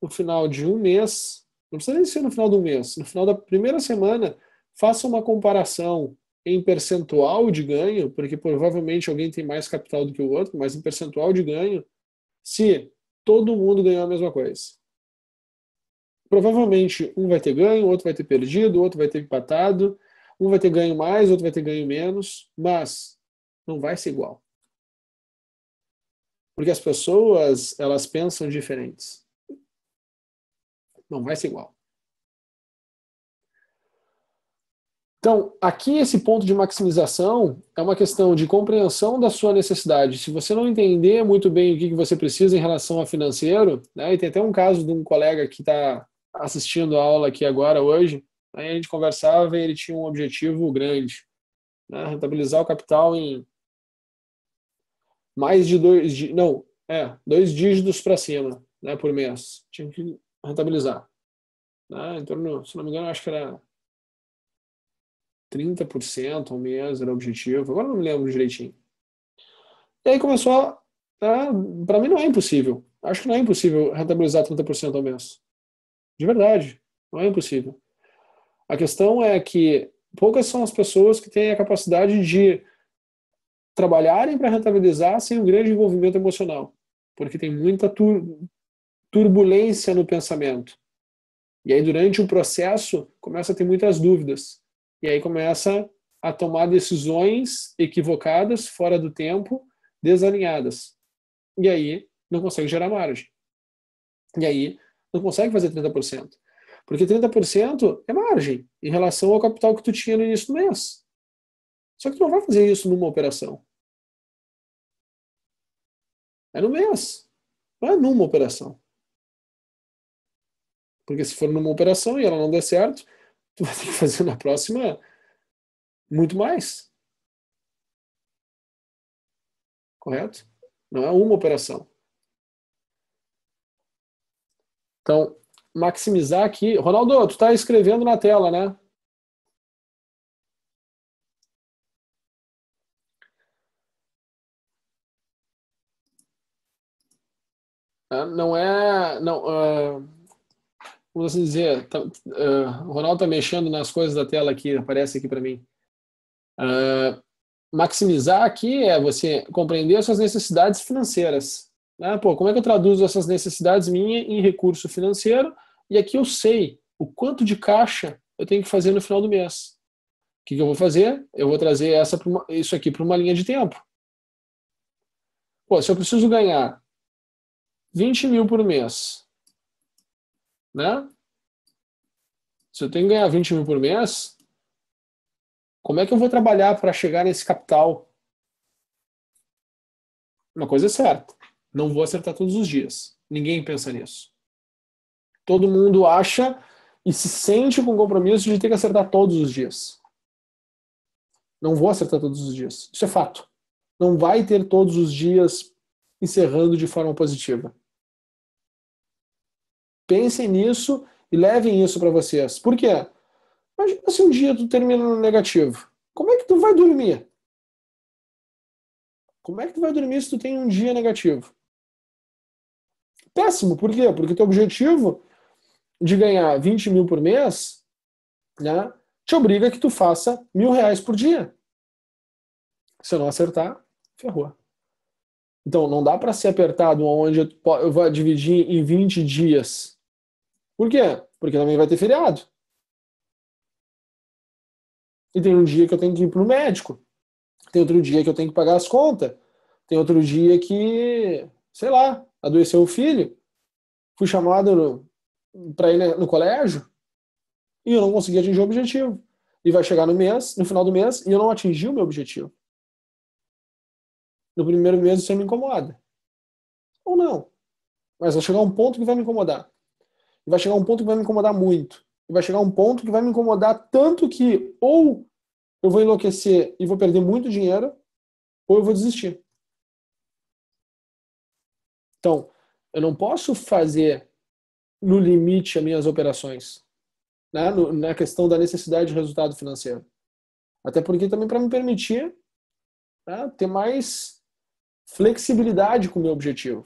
No final de um mês, não precisa nem ser no final do mês, no final da primeira semana, faça uma comparação em percentual de ganho, porque provavelmente alguém tem mais capital do que o outro, mas em percentual de ganho, se todo mundo ganhou a mesma coisa. Provavelmente um vai ter ganho, outro vai ter perdido, outro vai ter empatado, um vai ter ganho mais, outro vai ter ganho menos, mas não vai ser igual. Porque as pessoas, elas pensam diferentes. Não vai ser igual. Então, aqui esse ponto de maximização é uma questão de compreensão da sua necessidade. Se você não entender muito bem o que você precisa em relação ao financeiro, né, e tem até um caso de um colega que está assistindo a aula aqui agora, hoje, aí a gente conversava e ele tinha um objetivo grande, né, rentabilizar o capital em mais de 2 dígitos para cima, né, por mês. Tinha que rentabilizar. Né, em torno, se não me engano, acho que era 30% ao mês era o objetivo, agora não me lembro direitinho. E aí começou para mim não é impossível. Acho que não é impossível rentabilizar 30% ao mês. De verdade, não é impossível. A questão é que poucas são as pessoas que têm a capacidade de trabalharem para rentabilizar sem um grande envolvimento emocional, porque tem muita turbulência no pensamento. E aí durante o processo começa a ter muitas dúvidas. E aí começa a tomar decisões equivocadas, fora do tempo, desalinhadas. E aí não consegue gerar margem. E aí não consegue fazer 30%. Porque 30% é margem em relação ao capital que tu tinha no início do mês. Só que tu não vai fazer isso numa operação. É no mês. Não é numa operação. Porque se for numa operação e ela não der certo, tu vai ter que fazer na próxima muito mais. Correto? Não é uma operação. Então, maximizar aqui. Ronaldo, tu está escrevendo na tela, né? Não é. Não, como assim dizer? O Ronaldo está mexendo nas coisas da tela aqui, aparece aqui para mim. Maximizar aqui é você compreender as suas necessidades financeiras. Né? Pô, como é que eu traduzo essas necessidades minhas em recurso financeiro? E aqui eu sei o quanto de caixa eu tenho que fazer no final do mês. O que eu vou fazer? Eu vou trazer isso aqui para uma linha de tempo. Pô, se eu preciso ganhar 20 mil por mês, né? Se eu tenho que ganhar 20 mil por mês, como é que eu vou trabalhar para chegar nesse capital? Uma coisa é certa, não vou acertar todos os dias. Ninguém pensa nisso. Todo mundo acha e se sente com compromisso de ter que acertar todos os dias. Não vou acertar todos os dias. Isso é fato. Não vai ter todos os dias encerrando de forma positiva. Pensem nisso e levem isso para vocês. Por quê? Imagina se um dia tu termina no negativo. Como é que tu vai dormir? Como é que tu vai dormir se tu tem um dia negativo? Péssimo. Por quê? Porque teu objetivo de ganhar 20 mil por mês, né, te obriga a que tu faça R$ 1.000 por dia. Se eu não acertar, ferrou. Então, não dá para ser apertado onde eu vou dividir em 20 dias. Por quê? Porque também vai ter feriado. E tem um dia que eu tenho que ir para o médico. Tem outro dia que eu tenho que pagar as contas. Tem outro dia que, sei lá, adoeceu o filho. Fui chamado para ir no colégio e eu não consegui atingir o objetivo. E vai chegar no mês, no final do mês, e eu não atingi o meu objetivo. No primeiro mês isso me incomoda. Ou não. Mas vai chegar um ponto que vai me incomodar. E vai chegar um ponto que vai me incomodar muito. E vai chegar um ponto que vai me incomodar tanto que ou eu vou enlouquecer e vou perder muito dinheiro, ou eu vou desistir. Então, eu não posso fazer no limite as minhas operações, né? Na questão da necessidade de resultado financeiro. Até porque também para me permitir, né, ter mais flexibilidade com o meu objetivo.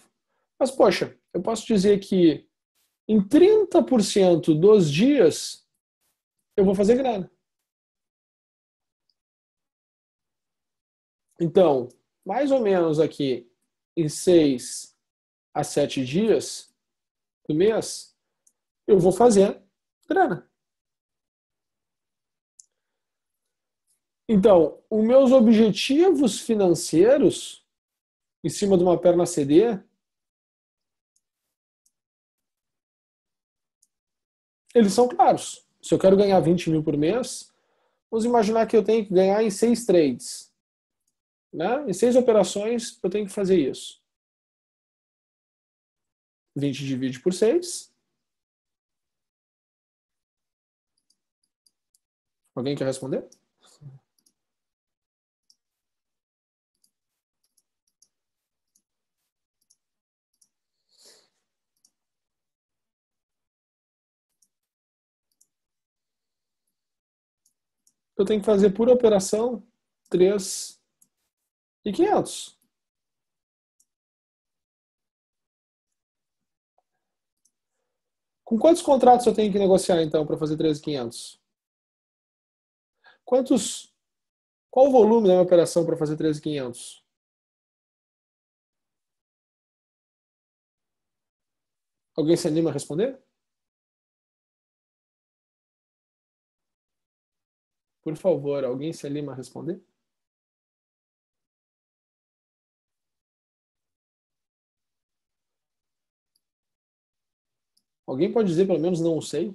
Mas, poxa, eu posso dizer que em 30% dos dias eu vou fazer grana. Então, mais ou menos aqui em 6 a 7 dias do mês, eu vou fazer grana. Então, os meus objetivos financeiros, em cima de uma perna CD, eles são claros. Se eu quero ganhar 20 mil por mês, vamos imaginar que eu tenho que ganhar em 6 trades. Né? Em 6 operações, eu tenho que fazer isso. 20 divide por 6. Alguém quer responder? Eu tenho que fazer por operação 3.500. Com quantos contratos eu tenho que negociar, então, para fazer 3.500? Qual o volume da minha operação para fazer 3.500? Alguém se anima a responder? Por favor, alguém se anima a responder? Alguém pode dizer pelo menos não sei?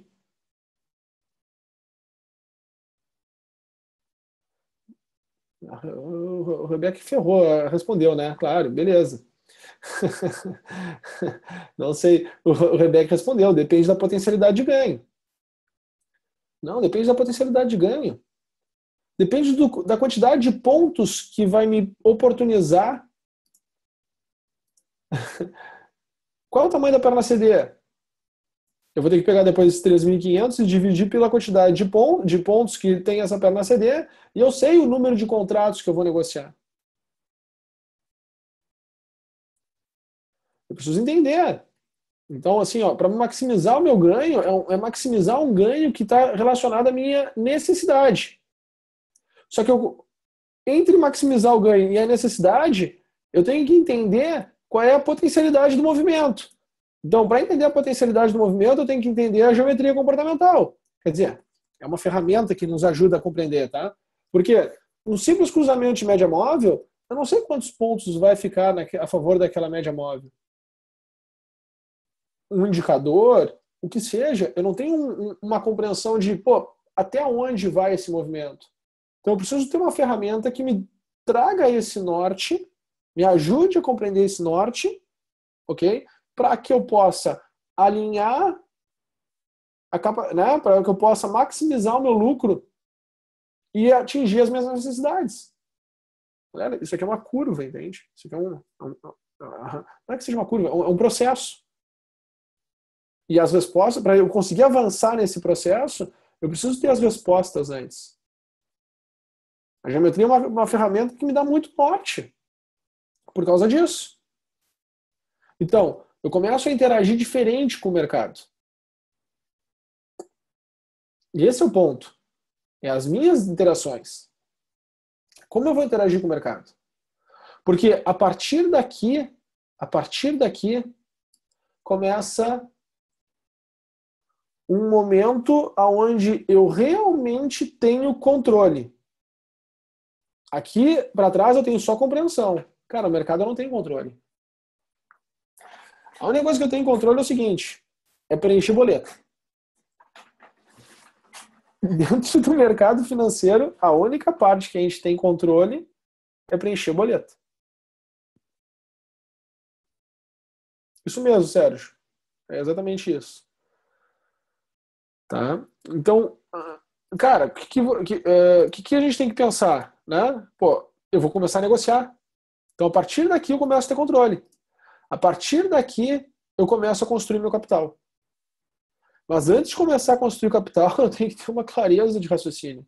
O Rebeca ferrou, respondeu, né? Claro, beleza. Não sei, o Rebeca respondeu, depende da potencialidade de ganho. Não, depende da potencialidade de ganho. Depende da quantidade de pontos que vai me oportunizar. Qual é o tamanho da perna CD? Eu vou ter que pegar depois esses 3.500 e dividir pela quantidade de pontos que tem essa perna CD e eu sei o número de contratos que eu vou negociar. Eu preciso entender. Então, assim, para maximizar o meu ganho, é maximizar um ganho que está relacionado à minha necessidade. Só que entre maximizar o ganho e a necessidade, eu tenho que entender qual é a potencialidade do movimento. Então, para entender a potencialidade do movimento, eu tenho que entender a geometria comportamental. Quer dizer, é uma ferramenta que nos ajuda a compreender, tá? Porque um simples cruzamento de média móvel, eu não sei quantos pontos vai ficar a favor daquela média móvel. Um indicador, o que seja, eu não tenho uma compreensão de, até onde vai esse movimento. Então eu preciso ter uma ferramenta que me traga esse norte, me ajude a compreender esse norte, ok? Para que eu possa alinhar a capa, né? Para que eu possa maximizar o meu lucro e atingir as minhas necessidades. Galera, isso aqui é uma curva, entende? Isso aqui é não é que seja uma curva, é um processo. E as respostas, para eu conseguir avançar nesse processo, eu preciso ter as respostas antes. A geometria é uma ferramenta que me dá muito norte por causa disso. Então, eu começo a interagir diferente com o mercado. E esse é o ponto. É as minhas interações. Como eu vou interagir com o mercado? Porque a partir daqui começa um momento onde eu realmente tenho controle. Aqui para trás eu tenho só compreensão. Cara, o mercado eu não tem controle. A única coisa que eu tenho controle é o seguinte, é preencher boleto. Dentro do mercado financeiro, a única parte que a gente tem controle é preencher boleto. Isso mesmo, Sérgio. É exatamente isso. Tá? Então, cara, o que a gente tem que pensar? Né? Pô, eu vou começar a negociar. Então, a partir daqui, eu começo a ter controle. A partir daqui, eu começo a construir meu capital. Mas antes de começar a construir o capital, eu tenho que ter uma clareza de raciocínio.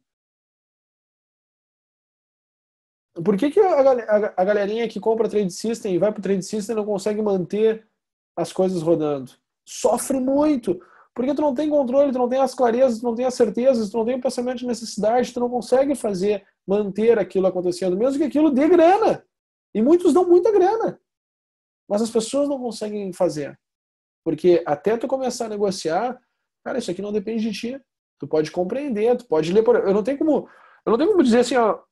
Por que a galerinha que compra Trade System e vai para o Trade System não consegue manter as coisas rodando? Sofre muito. Porque tu não tem controle, tu não tem as clarezas, tu não tem as certezas, tu não tem o pensamento de necessidade, tu não consegue manter aquilo acontecendo, mesmo que aquilo dê grana. E muitos dão muita grana. Mas as pessoas não conseguem fazer. Porque até tu começar a negociar, cara, isso aqui não depende de ti. Tu pode compreender, tu pode ler. Eu não tenho como dizer assim, ó,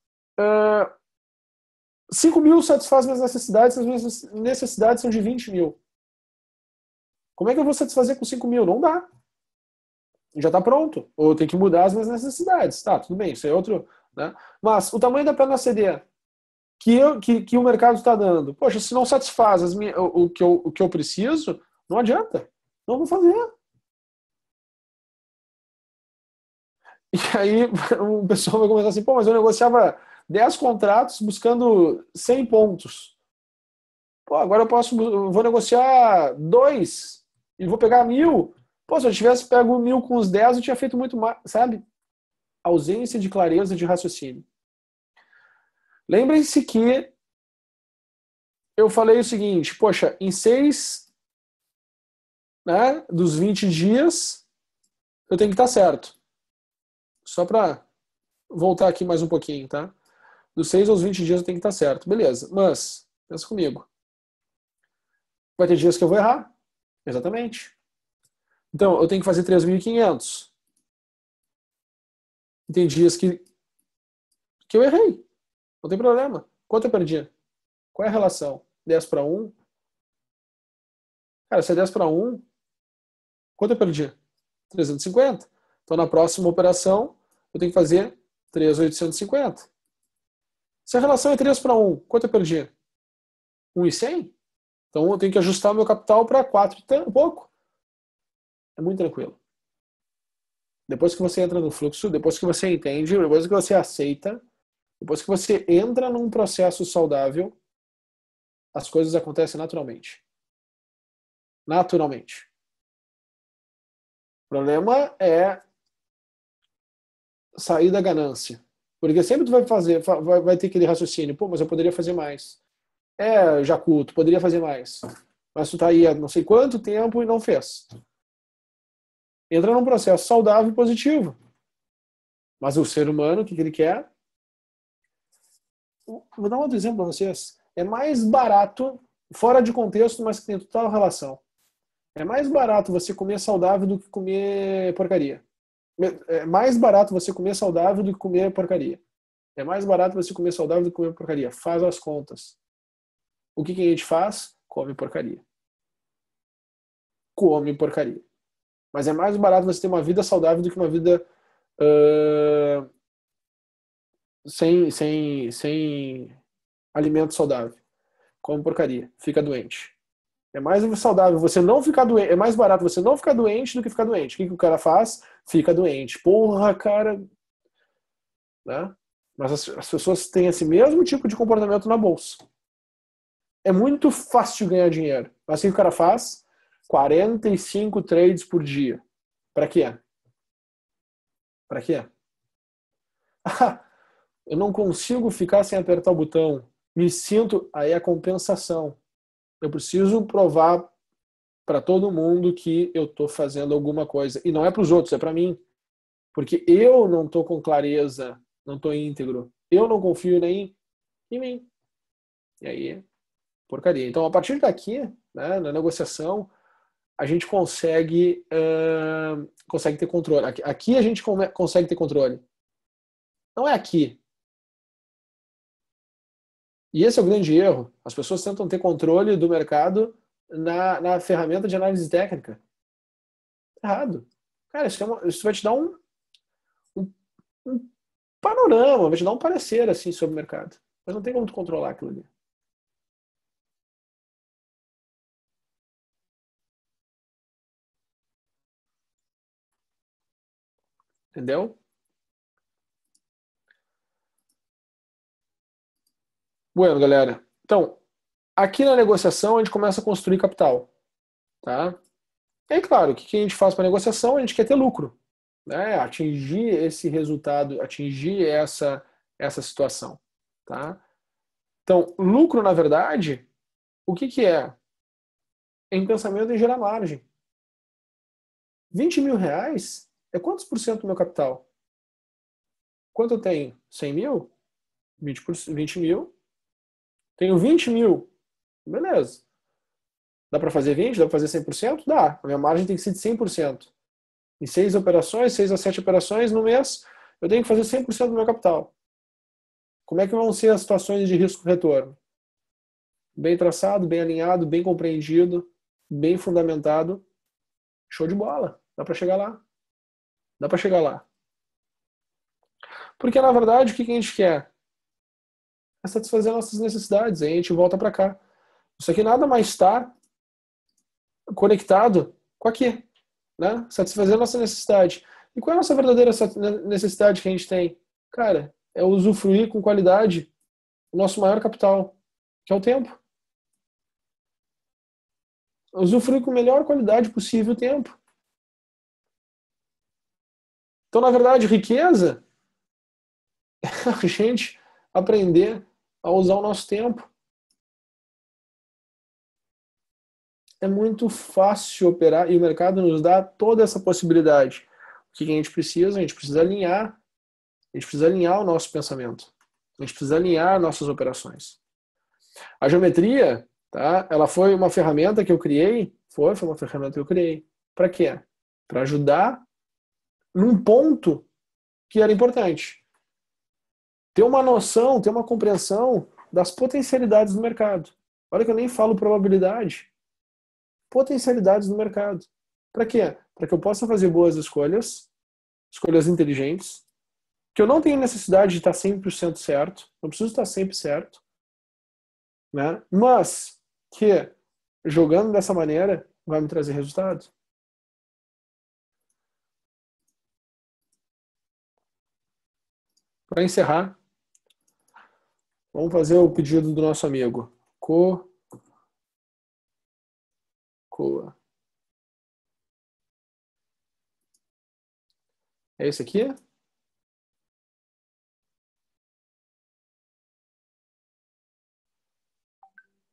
5 mil satisfaz minhas necessidades, as minhas necessidades são de 20 mil. Como é que eu vou satisfazer com 5 mil? Não dá. Já está pronto. Ou tem que mudar as minhas necessidades. Tá, tudo bem, isso é outro. Né? Mas o tamanho da perna CD que o mercado está dando, poxa, se não satisfaz o que eu preciso, não adianta. Não vou fazer. E aí o pessoal vai começar assim, pô, mas eu negociava 10 contratos buscando 100 pontos. Pô, agora vou negociar 2 e vou pegar 1.000. Pô, se eu tivesse pego 1.000 com os 10, eu tinha feito muito mais, sabe? Ausência de clareza de raciocínio. Lembrem-se que eu falei o seguinte, poxa, em 6, né, dos 20 dias, eu tenho que estar certo. Só para voltar aqui mais um pouquinho, tá? Dos 6 aos 20 dias eu tenho que estar certo. Beleza, mas, pensa comigo. Vai ter dias que eu vou errar. Exatamente. Então, eu tenho que fazer 3.500. E tem dias que eu errei. Não tem problema. Quanto eu perdi? Qual é a relação? 10 para 1? Cara, se é 10 para 1, quanto eu perdi? 350. Então, na próxima operação, eu tenho que fazer 3.850. Se a relação é 3 para 1, quanto eu perdi? 1.100? Então, eu tenho que ajustar o meu capital para 4 e pouco. É muito tranquilo. Depois que você entra no fluxo, depois que você entende, depois que você aceita, depois que você entra num processo saudável, as coisas acontecem naturalmente. Naturalmente. O problema é sair da ganância. Porque sempre tu vai ter aquele raciocínio, pô, mas eu poderia fazer mais. Jacu, tu poderia fazer mais. Mas tu tá aí há não sei quanto tempo e não fez. Entra num processo saudável e positivo. Mas o ser humano, o que ele quer? Vou dar um outro exemplo para vocês. É mais barato, fora de contexto, mas que tem total relação. É mais barato você comer saudável do que comer porcaria. É mais barato você comer saudável do que comer porcaria. É mais barato você comer saudável do que comer porcaria. Faz as contas. O que a gente faz? Come porcaria. Come porcaria. Mas é mais barato você ter uma vida saudável do que uma vida sem alimento saudável. Come porcaria. Fica doente. É mais saudável você não ficar doente. É mais barato você não ficar doente do que ficar doente. O que o cara faz? Fica doente. Porra, cara. Né? Mas as pessoas têm esse mesmo tipo de comportamento na bolsa. É muito fácil de ganhar dinheiro. Mas o que o cara faz? 45 trades por dia. Para quê? Para quê? Eu não consigo ficar sem apertar o botão. Me sinto. Aí é a compensação. Eu preciso provar para todo mundo que eu estou fazendo alguma coisa. E não é para os outros, é para mim. Porque eu não estou com clareza, não estou íntegro. Eu não confio nem em mim. E aí, porcaria. Então, a partir daqui, né, na negociação, a gente consegue ter controle. Aqui a gente consegue ter controle. Não é aqui. E esse é o grande erro. As pessoas tentam ter controle do mercado na ferramenta de análise técnica. Errado. Cara, isso vai te dar um, um panorama, vai te dar um parecer assim, sobre o mercado. Mas não tem como tu controlar aquilo ali. Entendeu? Bueno, galera. Então, aqui na negociação a gente começa a construir capital. Tá? E aí, claro, o que a gente faz para negociação? A gente quer ter lucro, né? Atingir esse resultado, atingir essa situação. Tá? Então, lucro, na verdade, o que é? Em pensamento em gerar margem. 20 mil reais é quantos por cento do meu capital? Quanto eu tenho? 100 mil? 20 mil. Tenho 20 mil. Beleza. Dá para fazer 20? Dá para fazer 100%? Dá. A minha margem tem que ser de 100%. Em 6 operações, 6 a 7 operações no mês, eu tenho que fazer 100% do meu capital. Como é que vão ser as situações de risco-retorno? Bem traçado, bem alinhado, bem compreendido, bem fundamentado. Show de bola. Dá para chegar lá. Dá para chegar lá. Porque, na verdade, o que a gente quer? É satisfazer nossas necessidades. Aí a gente volta para cá. Isso aqui nada mais está conectado com aqui. Né? Satisfazer a nossa necessidade. E qual é a nossa verdadeira necessidade que a gente tem? Cara, é usufruir com qualidade o nosso maior capital, que é o tempo. Usufruir com a melhor qualidade possível o tempo. Então, na verdade, riqueza é a gente aprender a usar o nosso tempo. É muito fácil operar e o mercado nos dá toda essa possibilidade. O que a gente precisa? A gente precisa alinhar. A gente precisa alinhar o nosso pensamento. A gente precisa alinhar nossas operações. A geometria, tá? Ela foi uma ferramenta que eu criei. Foi uma ferramenta que eu criei. Para quê? Para ajudar num ponto que era importante. Ter uma noção, ter uma compreensão das potencialidades do mercado. Olha que eu nem falo probabilidade. Potencialidades do mercado. Para quê? Para que eu possa fazer boas escolhas, escolhas inteligentes, que eu não tenho necessidade de estar 100% certo, não preciso estar sempre certo, né? Mas que jogando dessa maneira vai me trazer resultado. Para encerrar, vamos fazer o pedido do nosso amigo. Coa. É esse aqui?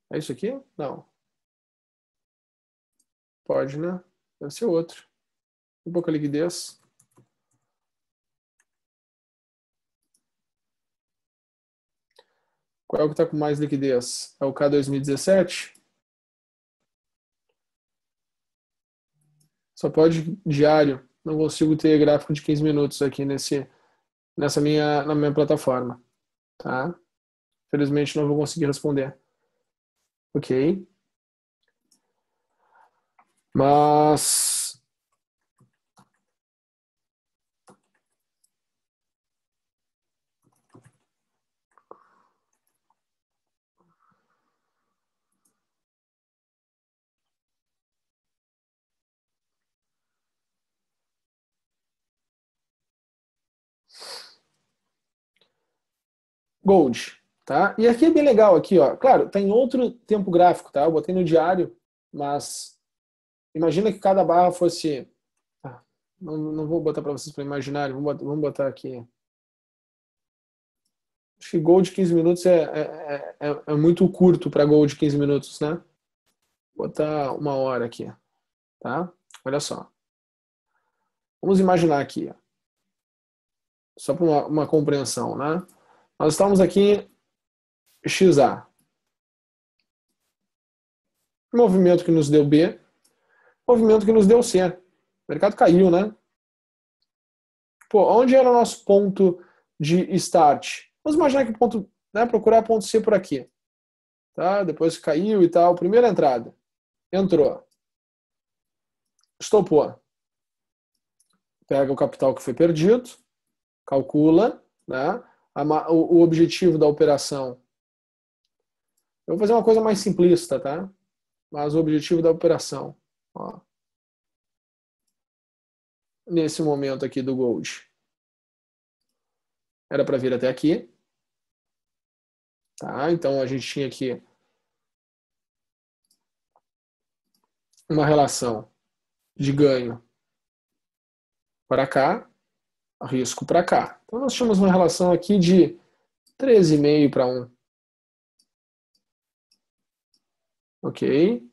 É isso aqui? Não. Pode, né? Deve ser outro. Um pouco a liquidez. Qual é o que está com mais liquidez? É o K2017? Só pode diário. Não consigo ter gráfico de 15 minutos aqui na minha plataforma. Tá? Infelizmente não vou conseguir responder. Ok. Mas Gold, tá? E aqui é bem legal aqui, ó. Claro, tem outro tempo gráfico, tá? Eu botei no diário, mas imagina que cada barra fosse. Não vou botar para vocês para imaginário, vamos botar aqui. Acho que Gold de 15 minutos é muito curto para Gold de 15 minutos, né? Vou botar 1 hora aqui, tá? Olha só. Vamos imaginar aqui, ó. Só para uma compreensão, né? Nós estamos aqui XA. movimento que nos deu B, movimento que nos deu C. O mercado caiu, né? Pô, onde era o nosso ponto de start? Vamos imaginar que o ponto, né, procurar ponto C por aqui. Tá? Depois caiu e tal. Primeira entrada. Entrou. Estopou. Pega o capital que foi perdido, calcula, né, o objetivo da operação. Eu vou fazer uma coisa mais simplista, tá? Mas o objetivo da operação, ó, nesse momento aqui do Gold, era para vir até aqui, tá? Então a gente tinha aqui uma relação de ganho para cá, risco para cá. Então nós tínhamos uma relação aqui de 13,5 para 1. Ok?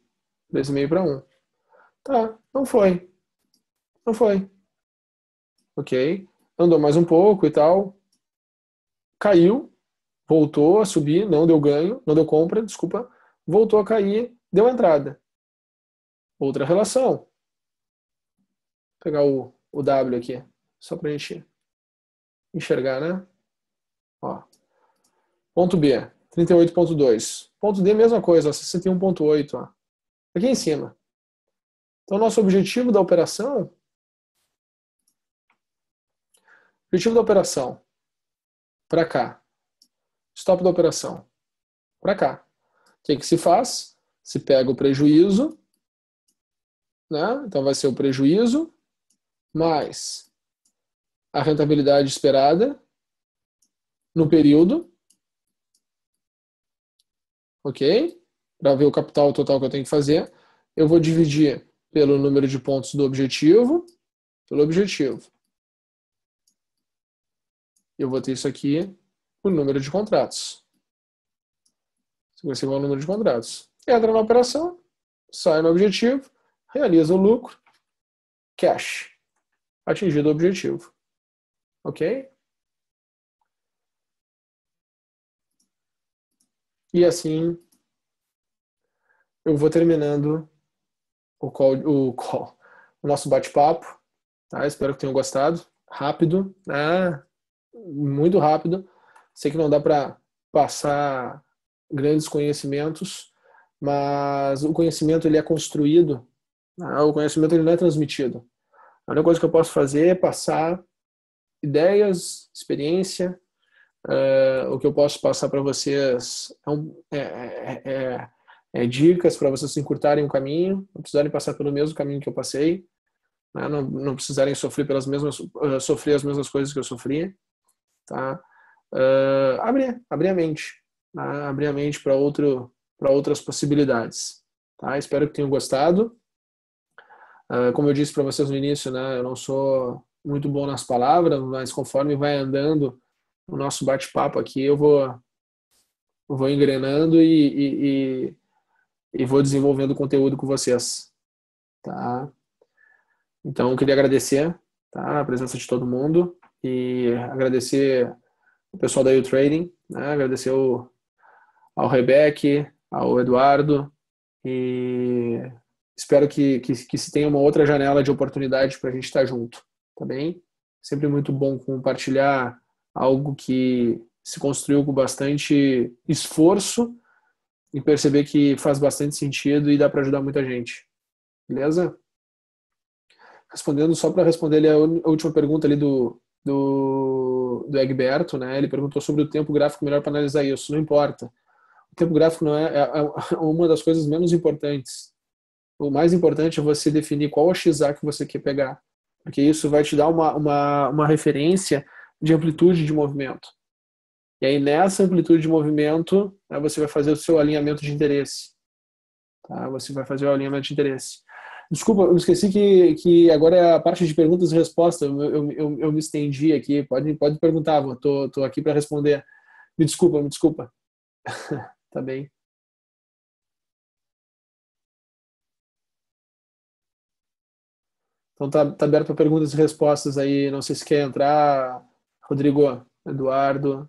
13,5 para 1. Tá, não foi. Não foi. Ok? Andou mais um pouco e tal. Caiu, voltou a subir, não deu ganho, não deu compra, desculpa. Voltou a cair, deu entrada. Outra relação. Vou pegar o W aqui, só para a gente enxergar, né? Ó. Ponto B, 38,2. Ponto D, mesma coisa, 61,8. Aqui em cima. Então, nosso objetivo da operação. Objetivo da operação. Para cá. Stop da operação. Para cá. O que se faz? Se pega o prejuízo, né? Então vai ser o prejuízo mais a rentabilidade esperada no período, ok? Para ver o capital total que eu tenho que fazer, eu vou dividir pelo número de pontos do objetivo, pelo objetivo. Eu vou ter isso aqui, o número de contratos. Isso vai ser igual ao número de contratos. Entra na operação, sai no objetivo, realiza o lucro, cash. Atingido o objetivo. Ok? E assim eu vou terminando o nosso bate-papo. Tá? Espero que tenham gostado. Rápido, né? Muito rápido. Sei que não dá para passar grandes conhecimentos, mas o conhecimento ele é construído, né? O conhecimento ele não é transmitido. A única coisa que eu posso fazer é passar ideias, experiência. O que eu posso passar para vocês é dicas para vocês encurtarem o caminho, não precisarem passar pelo mesmo caminho que eu passei, né? Não precisarem sofrer sofrer as mesmas coisas que eu sofri, tá? Abrir a mente, tá? Abrir a mente para outras possibilidades, tá? Espero que tenham gostado. Como eu disse para vocês no início, né? Eu não sou muito bom nas palavras, mas conforme vai andando o nosso bate-papo aqui, eu vou engrenando e vou desenvolvendo conteúdo com vocês, tá? Então, eu queria agradecer, tá, a presença de todo mundo e agradecer o pessoal da U-Trading, né? Agradecer ao Rebeck, ao Eduardo e espero que se tenha uma outra janela de oportunidade para a gente estar junto, tá bem? Sempre muito bom compartilhar algo que se construiu com bastante esforço e perceber que faz bastante sentido e dá para ajudar muita gente. Beleza? Respondendo, só para responder ali a última pergunta ali do Egberto, né? Ele perguntou sobre o tempo gráfico melhor para analisar isso. Não importa. O tempo gráfico não é uma das coisas menos importantes. O mais importante é você definir qual XA que você quer pegar, porque isso vai te dar uma referência de amplitude de movimento. E aí, nessa amplitude de movimento, né, você vai fazer o seu alinhamento de interesse. Tá? Você vai fazer o alinhamento de interesse. Desculpa, eu esqueci que agora é a parte de perguntas e respostas. Eu me estendi aqui. Pode perguntar, tô aqui para responder. Me desculpa, me desculpa. Tá bem. Então tá aberto para perguntas e respostas aí. Não sei se quer entrar, Rodrigo, Eduardo.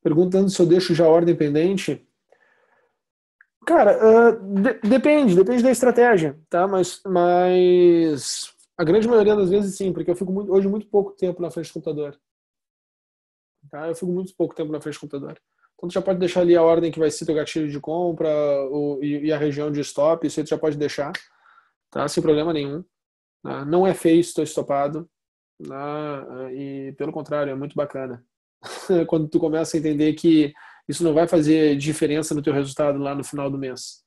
Perguntando se eu deixo já a ordem pendente. Cara, depende da estratégia, tá? Mas a grande maioria das vezes sim, porque eu fico hoje muito pouco tempo na frente do computador, tá? Eu fico muito pouco tempo na frente do computador. Então tu já pode deixar ali a ordem que vai ser teu gatilho de compra e a região de stop, isso aí tu já pode deixar, tá? Sem problema nenhum. Né? Não é feio se estou estopado, né? E pelo contrário, é muito bacana. Quando tu começa a entender que isso não vai fazer diferença no teu resultado lá no final do mês.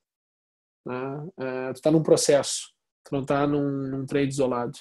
Né? Tu está num processo, tu não está num trade isolado.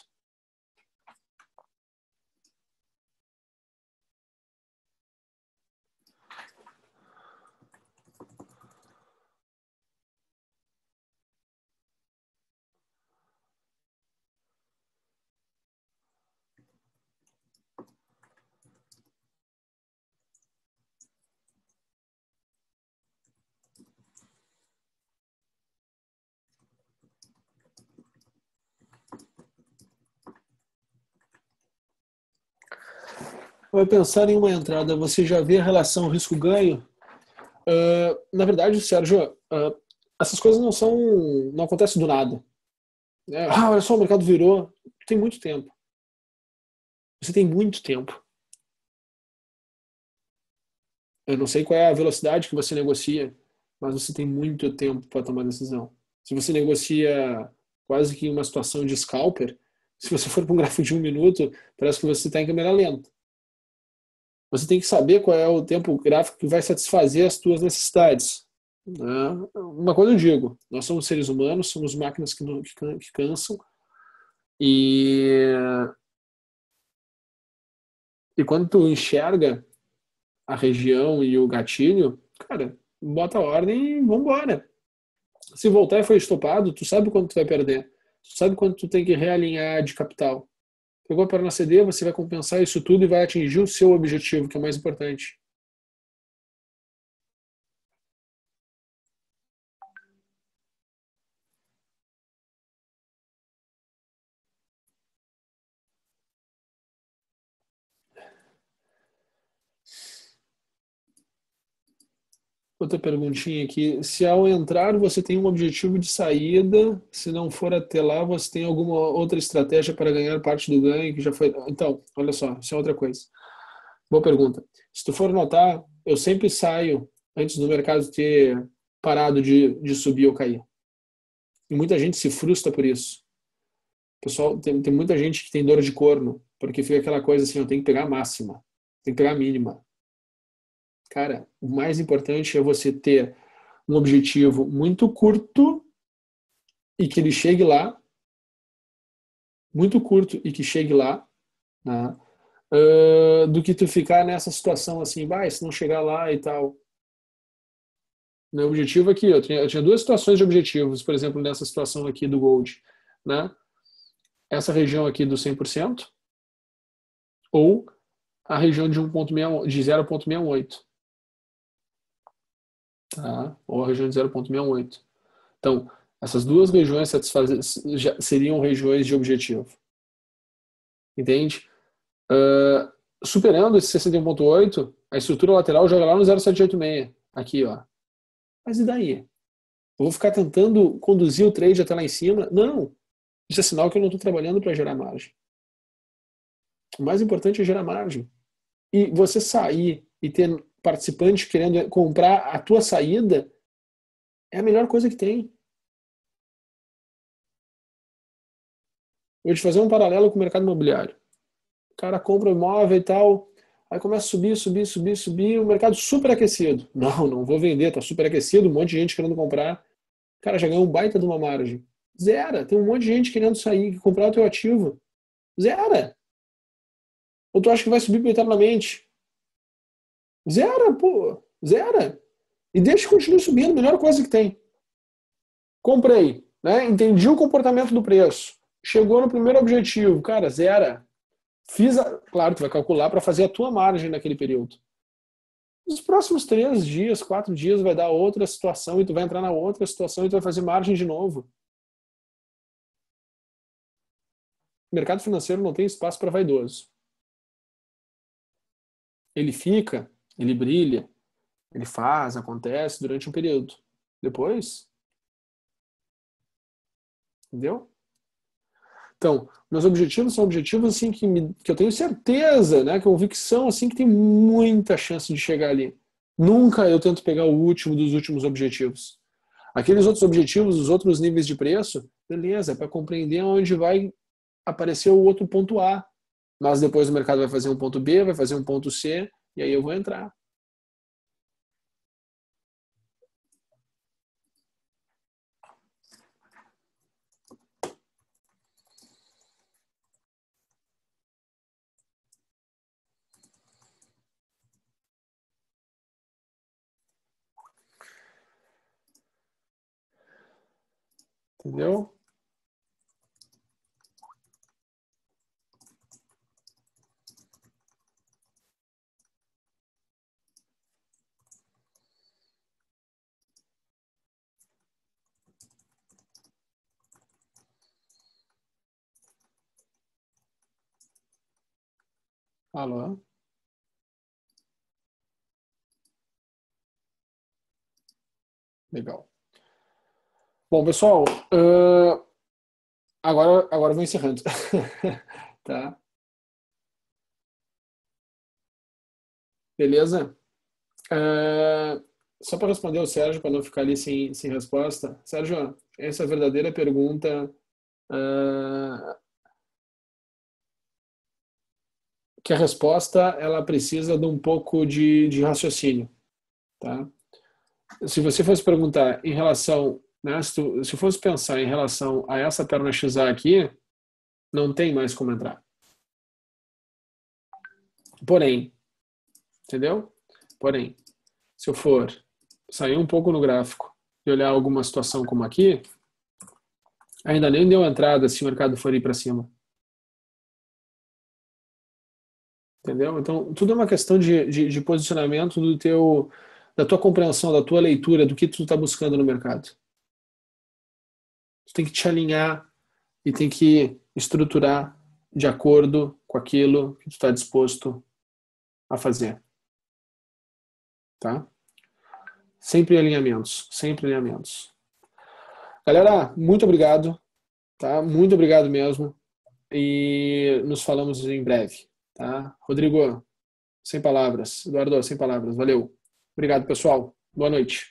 Vai pensar em uma entrada, você já vê a relação risco-ganho? Na verdade, Sérgio, essas coisas não acontecem do nada. Né? Olha só, o mercado virou. Tem muito tempo. Você tem muito tempo. Eu não sei qual é a velocidade que você negocia, mas você tem muito tempo para tomar decisão. Se você negocia quase que uma situação de scalper, se você for para um gráfico de 1 minuto, parece que você está em câmera lenta. Você tem que saber qual é o tempo gráfico que vai satisfazer as suas necessidades. Né? Uma coisa eu digo, nós somos seres humanos, somos máquinas que cansam, e, e quando tu enxerga a região e o gatilho, cara, bota a ordem e vambora. Se voltar e foi estopado, tu sabe quanto tu vai perder. Tu sabe quanto tu tem que realinhar de capital. Pegou para na CD, você vai compensar isso tudo e vai atingir o seu objetivo, que é o mais importante. Outra perguntinha aqui. Se ao entrar você tem um objetivo de saída, se não for até lá, você tem alguma outra estratégia para ganhar parte do ganho que já foi. Então, olha só, isso é outra coisa. Boa pergunta. Se tu for notar, eu sempre saio antes do mercado ter parado de subir ou cair. E muita gente se frustra por isso. Pessoal, tem muita gente que tem dor de corno, porque fica aquela coisa assim, eu tenho que pegar a máxima, tem que pegar a mínima. Cara, o mais importante é você ter um objetivo muito curto e que ele chegue lá, muito curto e que chegue lá, né? Do que tu ficar nessa situação assim, vai, se não chegar lá e tal. Meu objetivo aqui, eu tinha duas situações de objetivos, por exemplo, nessa situação aqui do Gold, né? Essa região aqui do 100% ou a região de 1,6, de 0,68, tá? Ou a região de 0,68. Então, essas duas regiões seriam regiões de objetivo, entende? Superando esse 61,8, a estrutura lateral joga lá no 0,786, aqui, ó. Mas e daí? Eu vou ficar tentando conduzir o trade até lá em cima? Não. Isso é sinal que eu não estou trabalhando para gerar margem. O mais importante é gerar margem. E você sair e ter participante querendo comprar a tua saída é a melhor coisa que tem. Vou te fazer um paralelo com o mercado imobiliário. O cara compra um imóvel e tal, aí começa a subir, o mercado super aquecido. Não, não vou vender, tá super aquecido, um monte de gente querendo comprar. Cara, já ganhou um baita de uma margem. Zera, tem um monte de gente querendo sair, comprar o teu ativo. Zera. Ou tu acha que vai subir eternamente? Zera, pô, zera. E deixa que continue subindo, melhor coisa que tem. Comprei, né? Entendi o comportamento do preço. Chegou no primeiro objetivo, cara, zera. Claro, tu vai calcular para fazer a tua margem naquele período. Nos próximos 3 dias, 4 dias, vai dar outra situação e tu vai entrar na outra situação e tu vai fazer margem de novo. O mercado financeiro não tem espaço para vaidoso. Ele fica ele brilha, ele faz, acontece durante um período. Depois, entendeu? Então, meus objetivos são objetivos assim que eu tenho certeza, né, convicção assim que tem muita chance de chegar ali. Nunca eu tento pegar o último dos últimos objetivos. Aqueles outros objetivos, os outros níveis de preço, beleza, é para compreender onde vai aparecer o outro ponto A. Mas depois o mercado vai fazer um ponto B, vai fazer um ponto C, e aí eu vou entrar. Entendeu? Alô? Legal. Bom, pessoal, agora eu vou encerrando. Tá? Beleza? Só para responder ao Sérgio, para não ficar ali sem resposta. Sérgio, essa é a verdadeira pergunta que a resposta ela precisa de um pouco de raciocínio. Tá? Se você fosse perguntar em relação, né, se fosse pensar em relação a essa perna XA aqui, não tem mais como entrar. Porém, entendeu? Porém, se eu for sair um pouco no gráfico e olhar alguma situação como aqui, ainda nem deu entrada se o mercado for ir para cima. Entendeu? Então, tudo é uma questão de posicionamento da tua compreensão, da tua leitura, do que tu está buscando no mercado. Tu tem que te alinhar e tem que estruturar de acordo com aquilo que tu está disposto a fazer. Tá? Sempre alinhamentos, sempre alinhamentos. Galera, muito obrigado, tá? Muito obrigado mesmo. E nos falamos em breve, tá? Rodrigo, sem palavras. Eduardo, sem palavras. Valeu. Obrigado, pessoal. Boa noite.